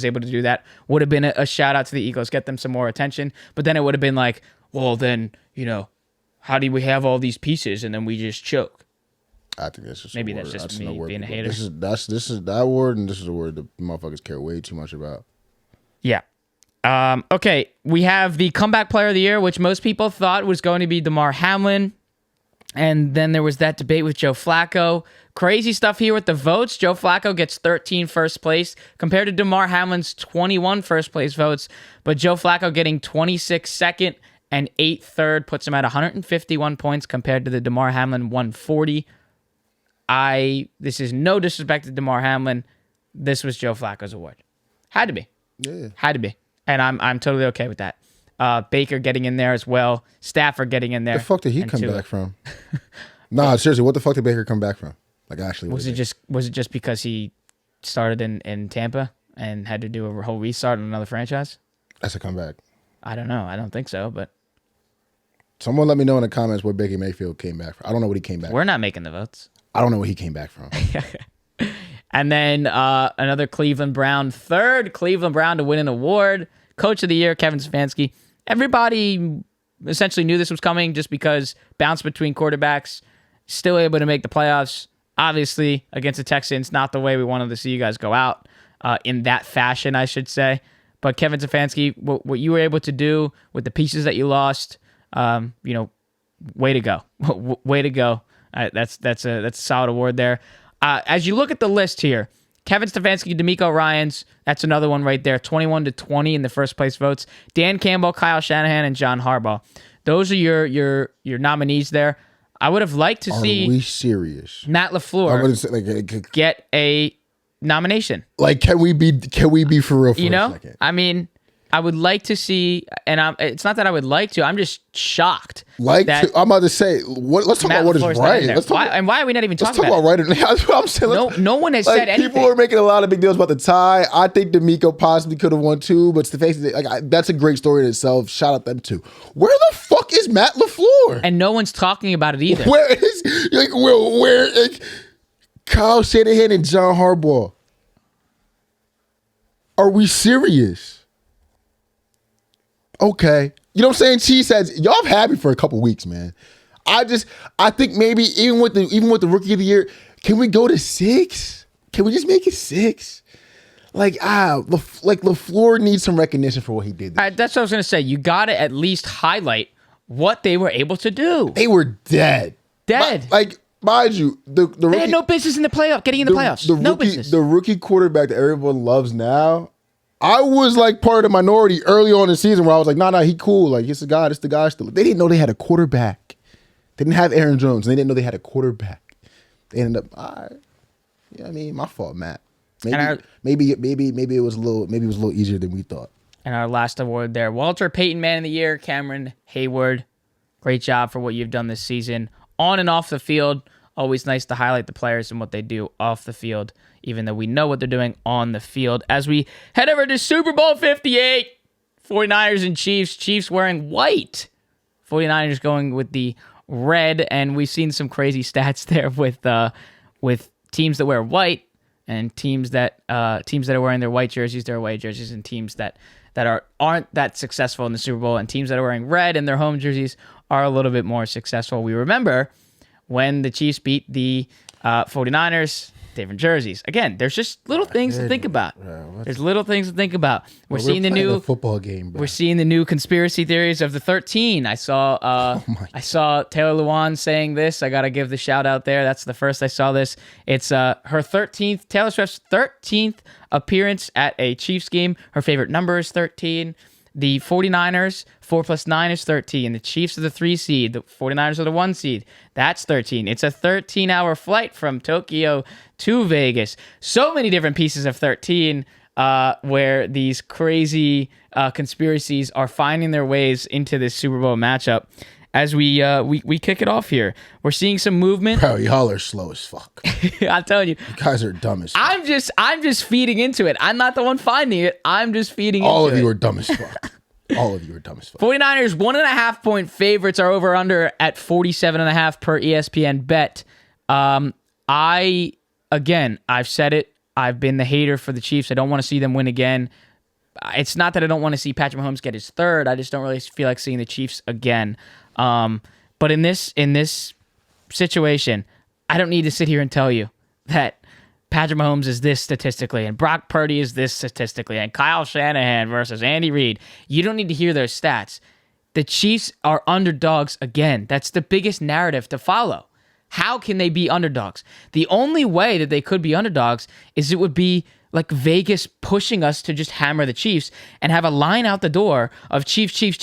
able to do that, would have been a shout out to the Eagles, get them some more attention. But then it would have been like, well, then, how do we have all these pieces and then we just choke? I think that's just maybe that's just me being a hater. This is that word, and this is a word that motherfuckers care way too much about. Yeah. Okay, we have the comeback player of the year, which most people thought was going to be Damar Hamlin. And then there was that debate with Joe Flacco. Crazy stuff here with the votes. Joe Flacco gets 13 first place compared to Damar Hamlin's 21 first place votes. But Joe Flacco getting 26 second and 8 third puts him at 151 points compared to the Damar Hamlin 140. This is no disrespect to Damar Hamlin. This was Joe Flacco's award. Had to be. Yeah. Had to be. And I'm totally okay with that. Baker getting in there as well. Stafford getting in there. The fuck did he come back from? Nah, seriously, what the fuck did Baker come back from? Like, actually, was it just because he started in Tampa and had to do a whole restart on another franchise? That's a comeback. I don't know. I don't think so, but someone let me know in the comments where Baker Mayfield came back from. I don't know what he came back. We're not making the votes. I don't know what he came back from. And then another Cleveland Brown, third Cleveland Brown to win an award. Coach of the Year, Kevin Stefanski. Everybody essentially knew this was coming just because bounce between quarterbacks, still able to make the playoffs. Obviously, against the Texans, not the way we wanted to see you guys go out in that fashion, I should say. But Kevin Stefanski, what you were able to do with the pieces that you lost, way to go. Way to go. That's a solid award there. As you look at the list here, Kevin Stefanski, DeMeco Ryans, that's another one right there, 21-20 in the first place votes. Dan Campbell, Kyle Shanahan, and John Harbaugh. Those are your nominees there. I would have liked to see. Are we serious? Matt LaFleur get a nomination. Like, can we be for real for a second? I mean, I would like to see, and it's not that I would like to. I'm just shocked. I'm about to say, let's talk about what is right. Why are we not even talking about right? That's what I'm saying. No one has said anything. People are making a lot of big deals about the tie. I think DeMeco possibly could have won too, but Stefanski, that's a great story in itself. Shout out them too. Where the fuck is Matt LaFleur? And no one's talking about it either. Where is Kyle Shanahan and John Harbaugh? Are we serious? Okay. You know what I'm saying? She says, y'all have had me for a couple weeks, man. I think maybe even with the rookie of the year, can we go to 6? Can we just make it 6? LaFleur needs some recognition for what he did. That's what I was going to say. You got to at least highlight what they were able to do. They were dead. Mind you, the rookie, they had no business in the playoff, getting in the playoffs. No business. The rookie quarterback that everyone loves now, I was like part of the minority early on in the season where I was like, nah, he cool. Like, it's the guy still. They didn't know they had a quarterback. They didn't have Aaron Jones. And they didn't know they had a quarterback. They ended up, all right. You know what I mean? My fault, Matt. Maybe it was a little easier than we thought. And our last award there, Walter Payton Man of the Year, Cameron Hayward. Great job for what you've done this season. On and off the field, always nice to highlight the players and what they do off the field, even though we know what they're doing on the field. As we head over to Super Bowl 58, 49ers and Chiefs. Chiefs wearing white 49ers going with the red, and we've seen some crazy stats there with teams that wear white and teams that are wearing their white jerseys, their away jerseys, and teams that aren't that successful in the Super Bowl, and teams that are wearing red in their home jerseys are a little bit more successful. We remember when the Chiefs beat the 49ers, different jerseys. Again, there's just little things to think about. There's little things to think about. We're seeing the new football game, bro. We're seeing the new conspiracy theories of the 13. I saw Taylor Lewan saying this. I got to give the shout out there. That's the first I saw this. It's her 13th, Taylor Swift's 13th appearance at a Chiefs game. Her favorite number is 13. The 49ers, 4 + 9 is 13. The Chiefs are the 3 seed. The 49ers are the 1 seed. That's 13. It's a 13-hour flight from Tokyo to Vegas. So many different pieces of 13 where these crazy conspiracies are finding their ways into this Super Bowl matchup. As we kick it off here, we're seeing some movement. Bro, y'all are slow as fuck. I'm telling you. You guys are dumb as fuck. I'm just feeding into it. I'm not the one finding it. I'm just feeding into it. All of you are dumb as fuck. All of you are dumb as fuck. 49ers 1.5 point favorites are over under at 47.5 per ESPN bet. I've said it. I've been the hater for the Chiefs. I don't want to see them win again. It's not that I don't want to see Patrick Mahomes get his third. I just don't really feel like seeing the Chiefs again. But in this situation, I don't need to sit here and tell you that Patrick Mahomes is this statistically and Brock Purdy is this statistically and Kyle Shanahan versus Andy Reid. You don't need to hear those stats. The Chiefs are underdogs again. That's the biggest narrative to follow. How can they be underdogs? The only way that they could be underdogs is it would be like Vegas pushing us to just hammer the Chiefs and have a line out the door of Chiefs, and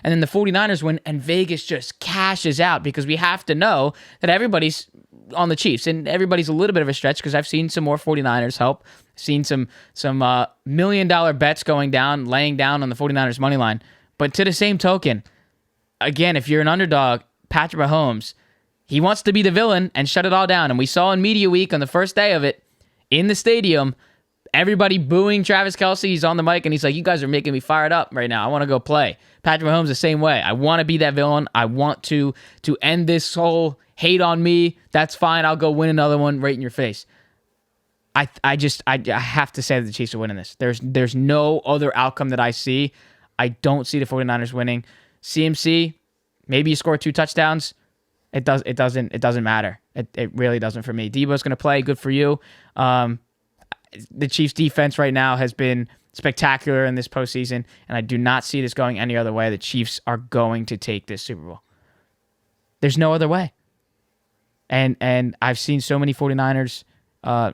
then the 49ers win and Vegas just cashes out because we have to know that everybody's on the Chiefs and everybody's a little bit of a stretch because I've seen some more 49ers help. Seen some $1 million bets going down, laying down on the 49ers money line. But to the same token, again, if you're an underdog, Patrick Mahomes, he wants to be the villain and shut it all down. And we saw in Media Week on the first day of it, in the stadium, everybody booing Travis Kelce. He's on the mic and he's like, you guys are making me fired up right now. I want to go play. Patrick Mahomes the same way. I want to be that villain. I want to end this whole hate on me. That's fine. I'll go win another one right in your face. I have to say that the Chiefs are winning this. There's no other outcome that I see. I don't see the 49ers winning. CMC, maybe you score 2 touchdowns. It doesn't matter. It really doesn't for me. Debo's going to play. Good for you. The Chiefs' defense right now has been spectacular in this postseason, and I do not see this going any other way. The Chiefs are going to take this Super Bowl. There's no other way. And I've seen so many 49ers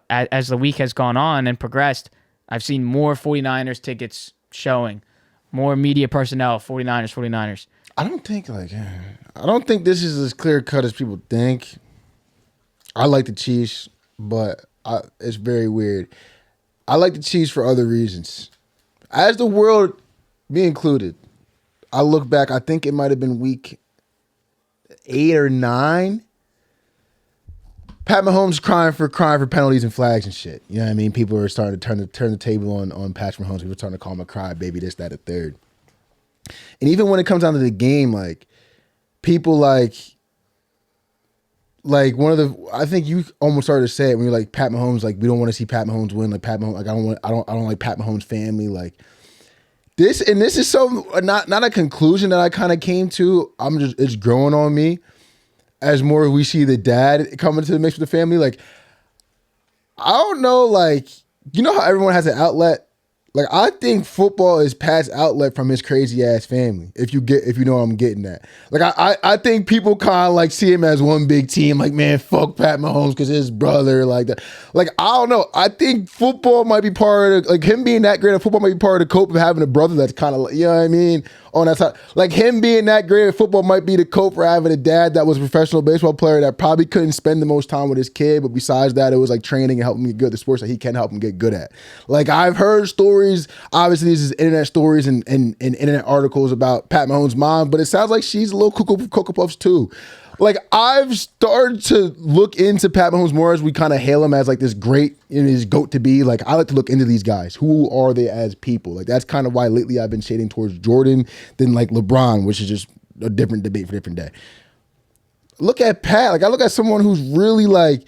as the week has gone on and progressed. I've seen more 49ers tickets showing, more media personnel. 49ers. I don't think this is as clear cut as people think. I like the Chiefs, but it's very weird. I like the Chiefs for other reasons. As the world, me included, I look back, I think it might have been week 8 or 9. Pat Mahomes crying for penalties and flags and shit. You know what I mean? People are starting to turn the table on Patrick Mahomes. People are starting to call him a crybaby, this, that, a third. And even when it comes down to the game, like people like one of the, I think you almost started to say it when you're like Pat Mahomes, like we don't want to see Pat Mahomes win. Like Pat Mahomes, like I don't like Pat Mahomes' family. Like this, and this is so not a conclusion that I kind of came to. It's growing on me as more we see the dad coming to the mix with the family. Like I don't know, like you know how everyone has an outlet. Like I think football is Pat's outlet from his crazy ass family. If you know what I'm getting at. Like I think people kind of like see him as one big team. Like man, fuck Pat Mahomes because his brother like that. Like I don't know. I think football might be part of like him being that great at football might be part of the cope of having a brother that's kind of you know what I mean on that side. Like him being that great at football might be the cope for having a dad that was a professional baseball player that probably couldn't spend the most time with his kid. But besides that, it was like training and helping him get good at the sports that he can help him get good at. Like I've heard stories. Obviously, this is internet stories and internet articles about Pat Mahomes' mom, but it sounds like she's a little Cocoa Puffs too. Like I've started to look into Pat Mahomes more as we kind of hail him as like this great, his GOAT to be. Like I like to look into these guys. Who are they as people? Like that's kind of why lately I've been shading towards Jordan than like LeBron, which is just a different debate for a different day. Look at Pat. Like I look at someone who's really like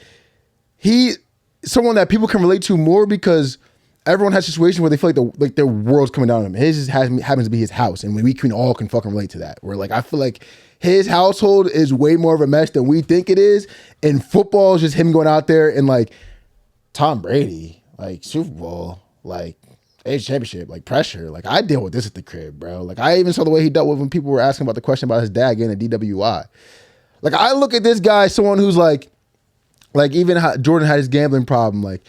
someone that people can relate to more because everyone has situations where they feel like their world's coming down on them. His happens to be his house, and we can all fucking relate to that. Where like I feel like his household is way more of a mess than we think it is, and football is just him going out there and like Tom Brady, like Super Bowl, like AFC Championship, like pressure. Like I deal with this at the crib, bro. Like I even saw the way he dealt with when people were asking about the question about his dad getting a DWI. Like I look at this guy, someone who's like even how Jordan had his gambling problem. Like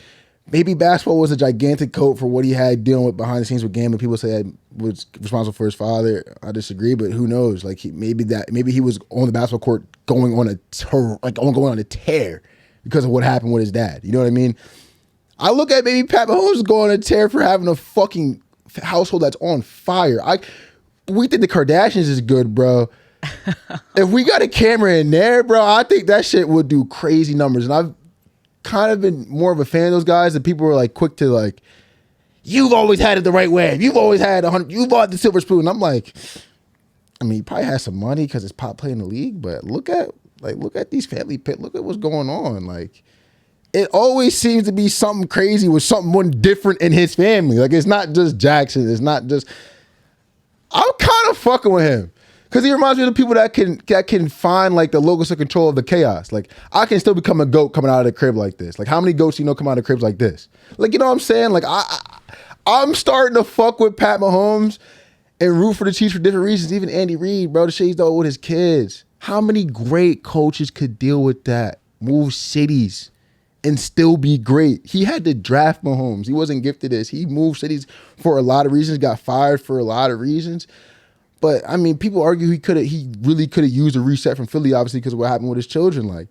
maybe basketball was a gigantic coat for what he had dealing with behind the scenes with gambling. People say was responsible for his father. I disagree, but who knows? Like maybe he was on the basketball court going on a tear because of what happened with his dad. You know what I mean? I look at maybe Pat Mahomes going on a tear for having a fucking household that's on fire. We think the Kardashians is good, bro. If we got a camera in there, bro, I think that shit would do crazy numbers. And I've kind of been more of a fan of those guys that people were like quick to like, you've always had it the right way. You've always had 100. You bought the silver spoon. I'm like, I mean, he probably has some money because his pop playing in the league, but look at these family pit. Look at what's going on. Like, it always seems to be something crazy with someone different in his family. Like, it's not just Jackson. It's not just. I'm kind of fucking with him. Because he reminds me of the people that can find like the locus of control of the chaos. Like I can still become a goat coming out of the crib like this. Like how many goats do you know come out of cribs like this? Like you know what I'm saying? Like I'm starting to fuck with Pat Mahomes and root for the Chiefs for different reasons. Even Andy Reid, bro, the shit he's done with his kids. How many great coaches could deal with that? Move cities and still be great. He had to draft Mahomes. He wasn't gifted this. He moved cities for a lot of reasons. Got fired for a lot of reasons. But I mean, people argue he really could have used a reset from Philly, obviously, because of what happened with his children. Like,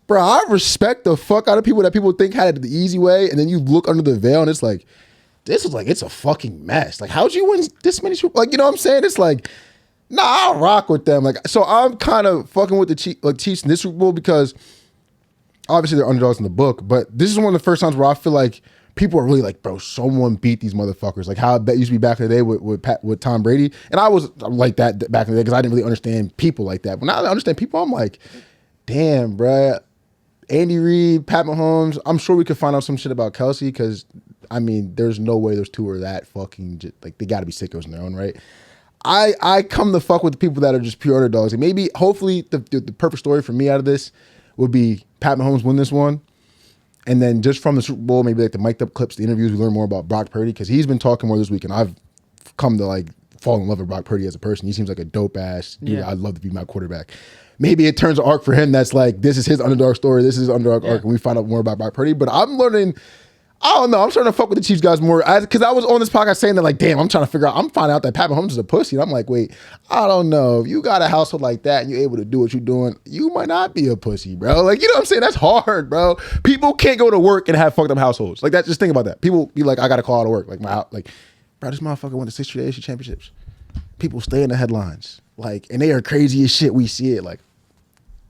bro, I respect the fuck out of people that people think had it the easy way, and then you look under the veil and it's like, this is like it's a fucking mess. Like, how'd you win this many? Like, you know what I'm saying? It's like, nah, I'll rock with them. Like, so I'm kind of fucking with the Chiefs in this Super Bowl because obviously they're underdogs in the book, but this is one of the first times where I feel like people are really like, bro, someone beat these motherfuckers. Like how it used to be back in the day with Tom Brady. And I was like that back in the day because I didn't really understand people like that. But now I understand people, I'm like, damn, bro. Andy Reid, Pat Mahomes. I'm sure we could find out some shit about Kelsey because, I mean, there's no way those two are that fucking, like, they got to be sickos in their own right. I come to fuck with the people that are just pure underdogs. And maybe, hopefully, the perfect story for me out of this would be Pat Mahomes win this one. And then just from the Super Bowl, maybe like the mic'd up clips, the interviews, we learn more about Brock Purdy because he's been talking more this week, and I've come to like fall in love with Brock Purdy as a person. He seems like a dope ass dude. Yeah. I'd love to be my quarterback. Maybe it turns an arc for him that's like, this is his underdog story, this is his underdog arc, and we find out more about Brock Purdy. But I'm learning, I don't know, I'm starting to fuck with the Chiefs guys more. Because I was on this podcast saying that, like, damn, I'm trying to figure out, I'm finding out that Pat Mahomes is a pussy. And I'm like, wait, I don't know. If you got a household like that and you're able to do what you're doing, you might not be a pussy, bro. Like, you know what I'm saying? That's hard, bro. People can't go to work and have fucked up households. Like, that. Just think about that. People be like, I got to call out of work. Like, bro, this motherfucker went to 6 straight AFC championships. People stay in the headlines. Like, and they are crazy as shit. We see it. Like,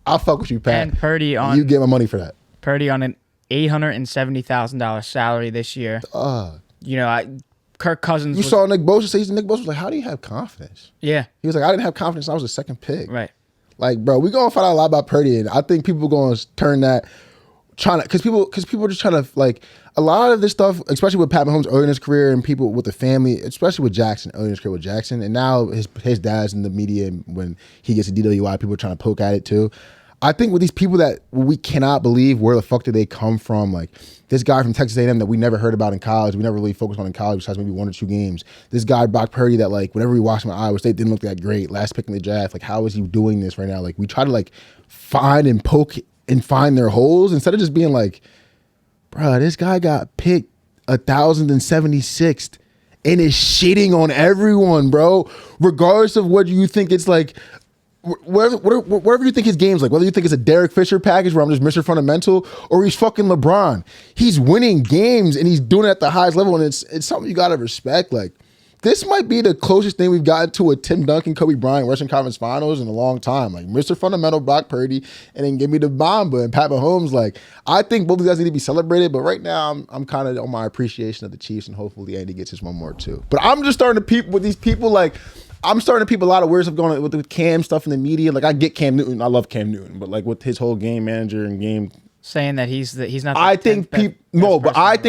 I'll fuck with you, Pat. And Purdy on, you get my money for that. Purdy on an $870,000 salary this year. You know, Kirk Cousins. You saw Nick Bosa say, Nick Bosa was like, how do you have confidence? Yeah. He was like, I didn't have confidence. I was the second pick. Right. Like, bro, we're going to find out a lot about Purdy. And I think people are going to turn that, because people are just trying to, like, a lot of this stuff, especially with Pat Mahomes early in his career and people with the family, especially with Jackson, early in his career with Jackson. And now his dad's in the media, and when he gets a DWI, people are trying to poke at it too. I think with these people that we cannot believe where the fuck did they come from. Like this guy from Texas A&M that we never heard about in college. We never really focused on in college besides maybe 1 or 2 games. This guy, Brock Purdy, that like whenever we watched him at Iowa State didn't look that great. Last pick in the draft. Like how is he doing this right now? Like we try to like find and poke and find their holes instead of just being like, bro, this guy got picked 1,076th and is shitting on everyone, bro. Regardless of what you think it's like, wherever you think his game's like, whether you think it's a Derek Fisher package where I'm just Mr. Fundamental or he's fucking LeBron, he's winning games and he's doing it at the highest level, and it's something you gotta respect. Like this might be the closest thing we've gotten to a Tim Duncan, Kobe Bryant Western Conference Finals in a long time. Like Mr. Fundamental, Brock Purdy, and then give me the Mamba and Pat Mahomes. Like I think both of these guys need to be celebrated, but right now I'm kind of on my appreciation of the Chiefs, and hopefully Andy gets his one more too. But I'm just starting to peep with these people like, I'm starting to peep a lot of weird stuff going on with Cam stuff in the media. Like I get Cam Newton, I love Cam Newton, but like with his whole game manager and game. Saying that he's not. I think people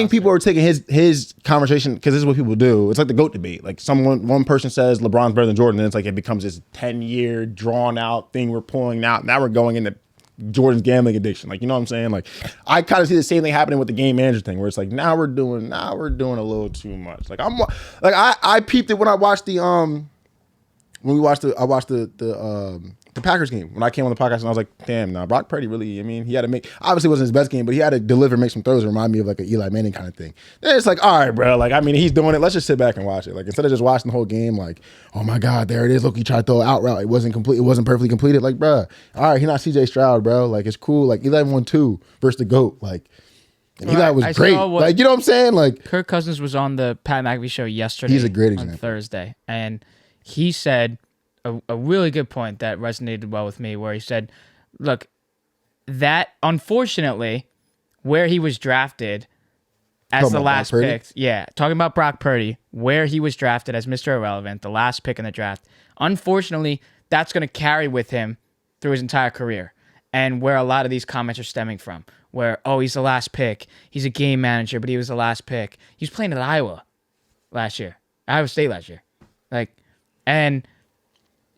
people are taking his conversation because this is what people do. It's like the GOAT debate. Like one person says LeBron's better than Jordan, and it's like it becomes this 10-year drawn out thing we're pulling out. Now we're going into Jordan's gambling addiction. Like, you know what I'm saying? Like I kind of see the same thing happening with the game manager thing, where it's like now we're doing a little too much. Like I peeped it when I watched the the Packers game when I came on the podcast, and I was like, damn, nah, Brock Purdy really, I mean, he had to make, obviously it wasn't his best game, but he had to deliver, make some throws that remind me of like an Eli Manning kind of thing. Then it's like, all right, bro, like, I mean, he's doing it. Let's just sit back and watch it. Like, instead of just watching the whole game, like, oh my God, there it is. Look, he tried to throw an out route. It wasn't complete. It wasn't perfectly completed. Like, bro, all right, he's not CJ Stroud, bro. Like, it's cool. Like, Eli won 2 versus the GOAT. Like, and Eli was great. Like, you know what I'm saying? Like, Kirk Cousins was on the Pat McAfee show yesterday. He's a great example. On Thursday. And he said a really good point that resonated well with me, where he said, look, that unfortunately, where he was drafted as the last pick, talking about Brock Purdy, where he was drafted as Mr. Irrelevant, the last pick in the draft, unfortunately, that's going to carry with him through his entire career. And where a lot of these comments are stemming from, where, oh, he's the last pick. He's a game manager, but he was the last pick. He was playing at Iowa State last year.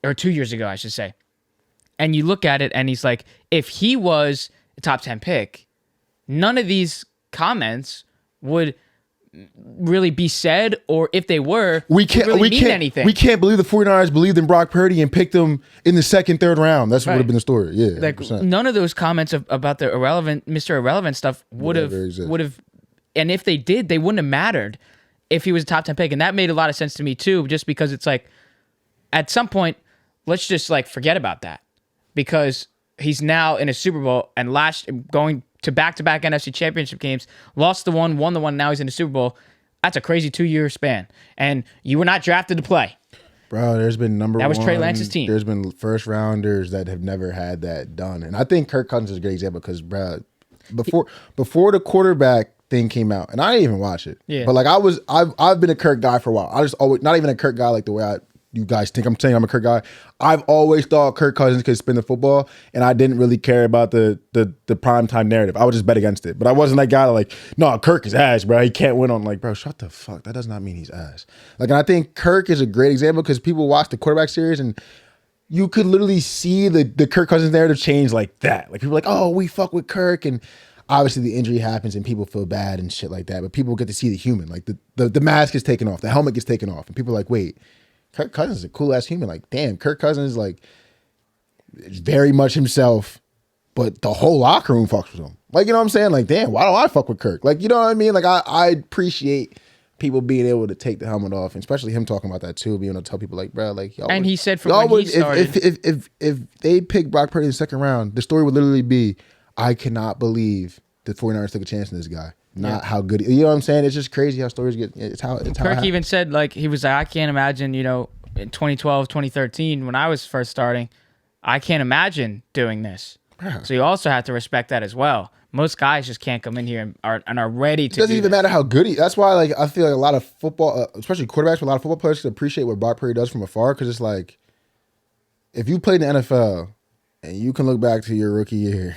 Or 2 years ago, I should say. And you look at it, and he's like, if he was a top 10 pick, none of these comments would really be said, or if they were, we can't mean anything. We can't believe the 49ers believed in Brock Purdy and picked him in the second, third round. That's what would have been the story. Yeah, like 100%. None of those comments about the Mr. Irrelevant stuff would have, and if they did, they wouldn't have mattered if he was a top 10 pick. And that made a lot of sense to me too, just because it's like, at some point, let's just like forget about that, because he's now in a Super Bowl and going to back-to-back NFC Championship games, lost the one, won the one, now he's in the Super Bowl. That's a crazy 2-year span. And you were not drafted to play. Bro, there's been that was Trey Lance's team. There's been first rounders that have never had that done. And I think Kirk Cousins is a great example because, bro, before the quarterback thing came out, and I didn't even watch it. Yeah. But like I've been a Kirk guy for a while. I just always, not even a Kirk guy like the way you guys think I'm saying I'm a Kirk guy. I've always thought Kirk Cousins could spin the football, and I didn't really care about the primetime narrative. I would just bet against it. But I wasn't that guy that like, no, Kirk is ass, bro. He can't win on, like, bro, shut the fuck. That does not mean he's ass. Like, and I think Kirk is a great example because people watch the quarterback series and you could literally see the Kirk Cousins narrative change like that. Like, people are like, oh, we fuck with Kirk, and obviously the injury happens and people feel bad and shit like that, but people get to see the human. Like, the mask is taken off, the helmet gets taken off, and people are like, wait, Kirk Cousins is a cool ass human. Like, damn, Kirk Cousins like is very much himself, but the whole locker room fucks with him. Like, you know what I'm saying? Like, damn, why don't I fuck with Kirk? Like, you know what I mean? Like, I appreciate people being able to take the helmet off, and especially him talking about that too, being able to tell people like, bro, like, y'all. And he said from when he started, if they pick Brock Purdy in the second round, the story would literally be, I cannot believe the 49ers took a chance on this guy. Not how good, you know what I'm saying? It's just crazy how stories get, it's how Kirk even said, like, he was like, I can't imagine, you know, in 2012, 2013, when I was first starting, I can't imagine doing this. Yeah. So you also have to respect that as well. Most guys just can't come in here and are ready to It doesn't even matter how good he, that's why, like, I feel like a lot of football, especially quarterbacks, a lot of football players can appreciate what Brock Purdy does from afar, because it's like, if you played in the NFL and you can look back to your rookie year,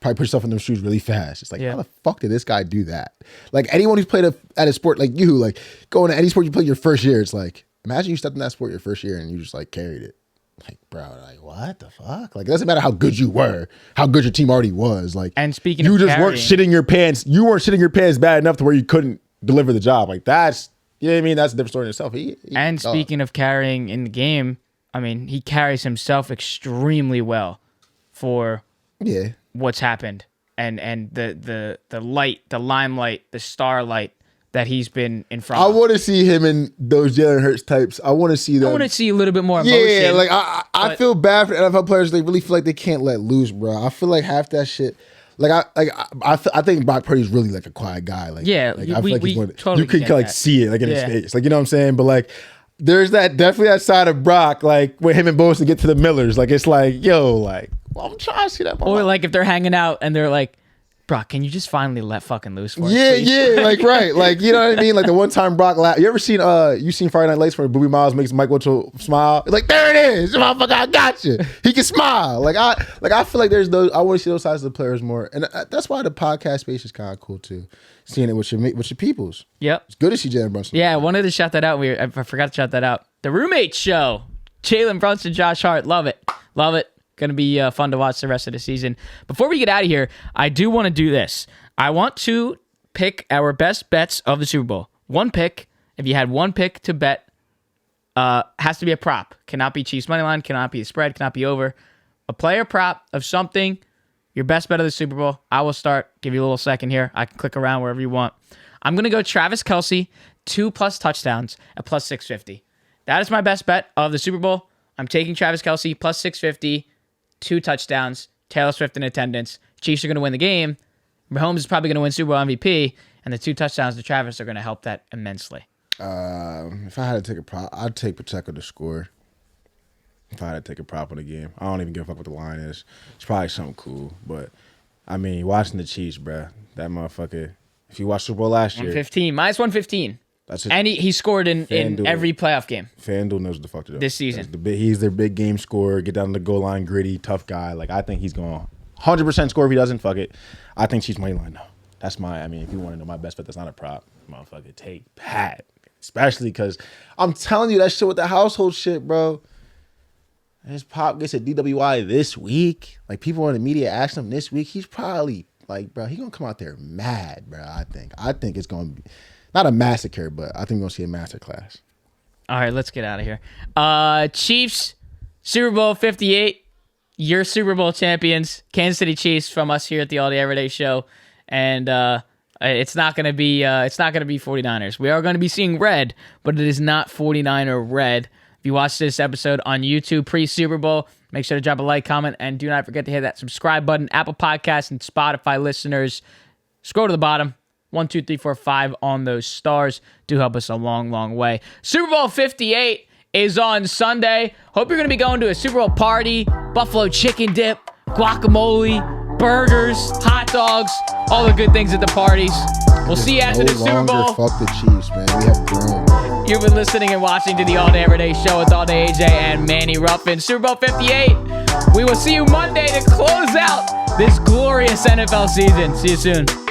probably put yourself in those shoes really fast. It's like, how the fuck did this guy do that? Like, anyone who's played at a sport like you, like, going to any sport you play your first year, it's like, imagine you stepped in that sport your first year and you just like carried it. Like, bro, like, what the fuck? Like, it doesn't matter how good you were, how good your team already was. Like, and speaking you of just carrying, weren't shitting your pants. You weren't shitting your pants bad enough to where you couldn't deliver the job. Like, that's, you know what I mean? That's a different story in itself. And speaking of carrying in the game, I mean, he carries himself extremely well for what's happened. And the light, the limelight, the starlight that he's been in front of. I want to see him in those Jalen Hurts types. I want to see them. I want to see a little bit more emotion. Yeah, like, I feel bad for the NFL players. They really feel like they can't let loose, bro. I feel like half that shit. Like, I think Brock Purdy's really like a quiet guy. Like, yeah, like, I feel like he's one, totally you can like see it like in his face. Like, you know what I'm saying? But like, there's definitely that side of Brock, like with him and Bosa get to the Millers. Like, it's like, yo, like, well, I'm trying to see that. Or like if they're hanging out and they're like, Brock, can you just finally let fucking loose for us, Yeah, please? yeah, like right, like you know what I mean. Like the one time Brock laughed. You ever seen you seen Friday Night Lights where Booby Miles makes Mike Mitchell smile? Like there it is, motherfucker, I got you. He can smile. I feel like there's those. I want to see those sides of the players more, and that's why the podcast space is kind of cool too. Seeing it with your peoples. Yep. It's good to see Jalen Brunson. Yeah, I wanted to shout that out. I forgot to shout that out. The Roommate Show. Jalen Brunson, Josh Hart. Love it. Love it. Going to be fun to watch the rest of the season. Before we get out of here, I do want to do this. I want to pick our best bets of the Super Bowl. One pick. If you had one pick to bet, has to be a prop. Cannot be Chiefs money line. Cannot be a spread. Cannot be over. A player prop of something. Your best bet of the Super Bowl. I will start. Give you a little second here. I can click around wherever you want. I'm going to go Travis Kelce, 2+ touchdowns at plus 650. That is my best bet of the Super Bowl. I'm taking Travis Kelce plus 650, 2 touchdowns, Taylor Swift in attendance. Chiefs are going to win the game. Mahomes is probably going to win Super Bowl MVP, and the 2 touchdowns to Travis are going to help that immensely. If I had to take a prop, I'd take Pacheco to score. If I had to take a prop on the game, I don't even give a fuck what the line is. It's probably something cool, but I mean, watching the Chiefs, bruh, that motherfucker. If you watched Super Bowl last year, 115, minus 115. That's it. And he scored in every playoff game. FanDuel knows what the fuck to do this season. He's their big game scorer, get down the goal line, gritty, tough guy. Like I think he's going 100% score. If he doesn't, fuck it. I think Chiefs money line though. That's my. I mean, if you want to know my best bet, that's not a prop, motherfucker. Take Pat, especially because I'm telling you that shit with the household shit, bro. His pop gets a DWI this week. Like people in the media ask him this week, he's probably like, bro, he gonna come out there mad, bro. I think it's gonna be not a massacre, but I think we're gonna see a masterclass. All right, let's get out of here. Chiefs, Super Bowl 58. Your Super Bowl champions, Kansas City Chiefs, from us here at the All Day Everyday Show, and it's not gonna be 49ers. We are going to be seeing red, but it is not 49er red. If you watch this episode on YouTube pre-Super Bowl, make sure to drop a like, comment, and do not forget to hit that subscribe button. Apple Podcasts and Spotify listeners, scroll to the bottom. 1, 2, 3, 4, 5 on those stars. Do help us a long, long way. Super Bowl 58 is on Sunday. Hope you're going to be going to a Super Bowl party. Buffalo chicken dip, guacamole, burgers, hot dogs, all the good things at the parties. We'll see you after the Super Bowl. Fuck the Chiefs, man. We have grown. You've been listening and watching to the All Day Everyday Show with All Day AJ and Manny Ruffin. Super Bowl 58. We will see you Monday to close out this glorious NFL season. See you soon.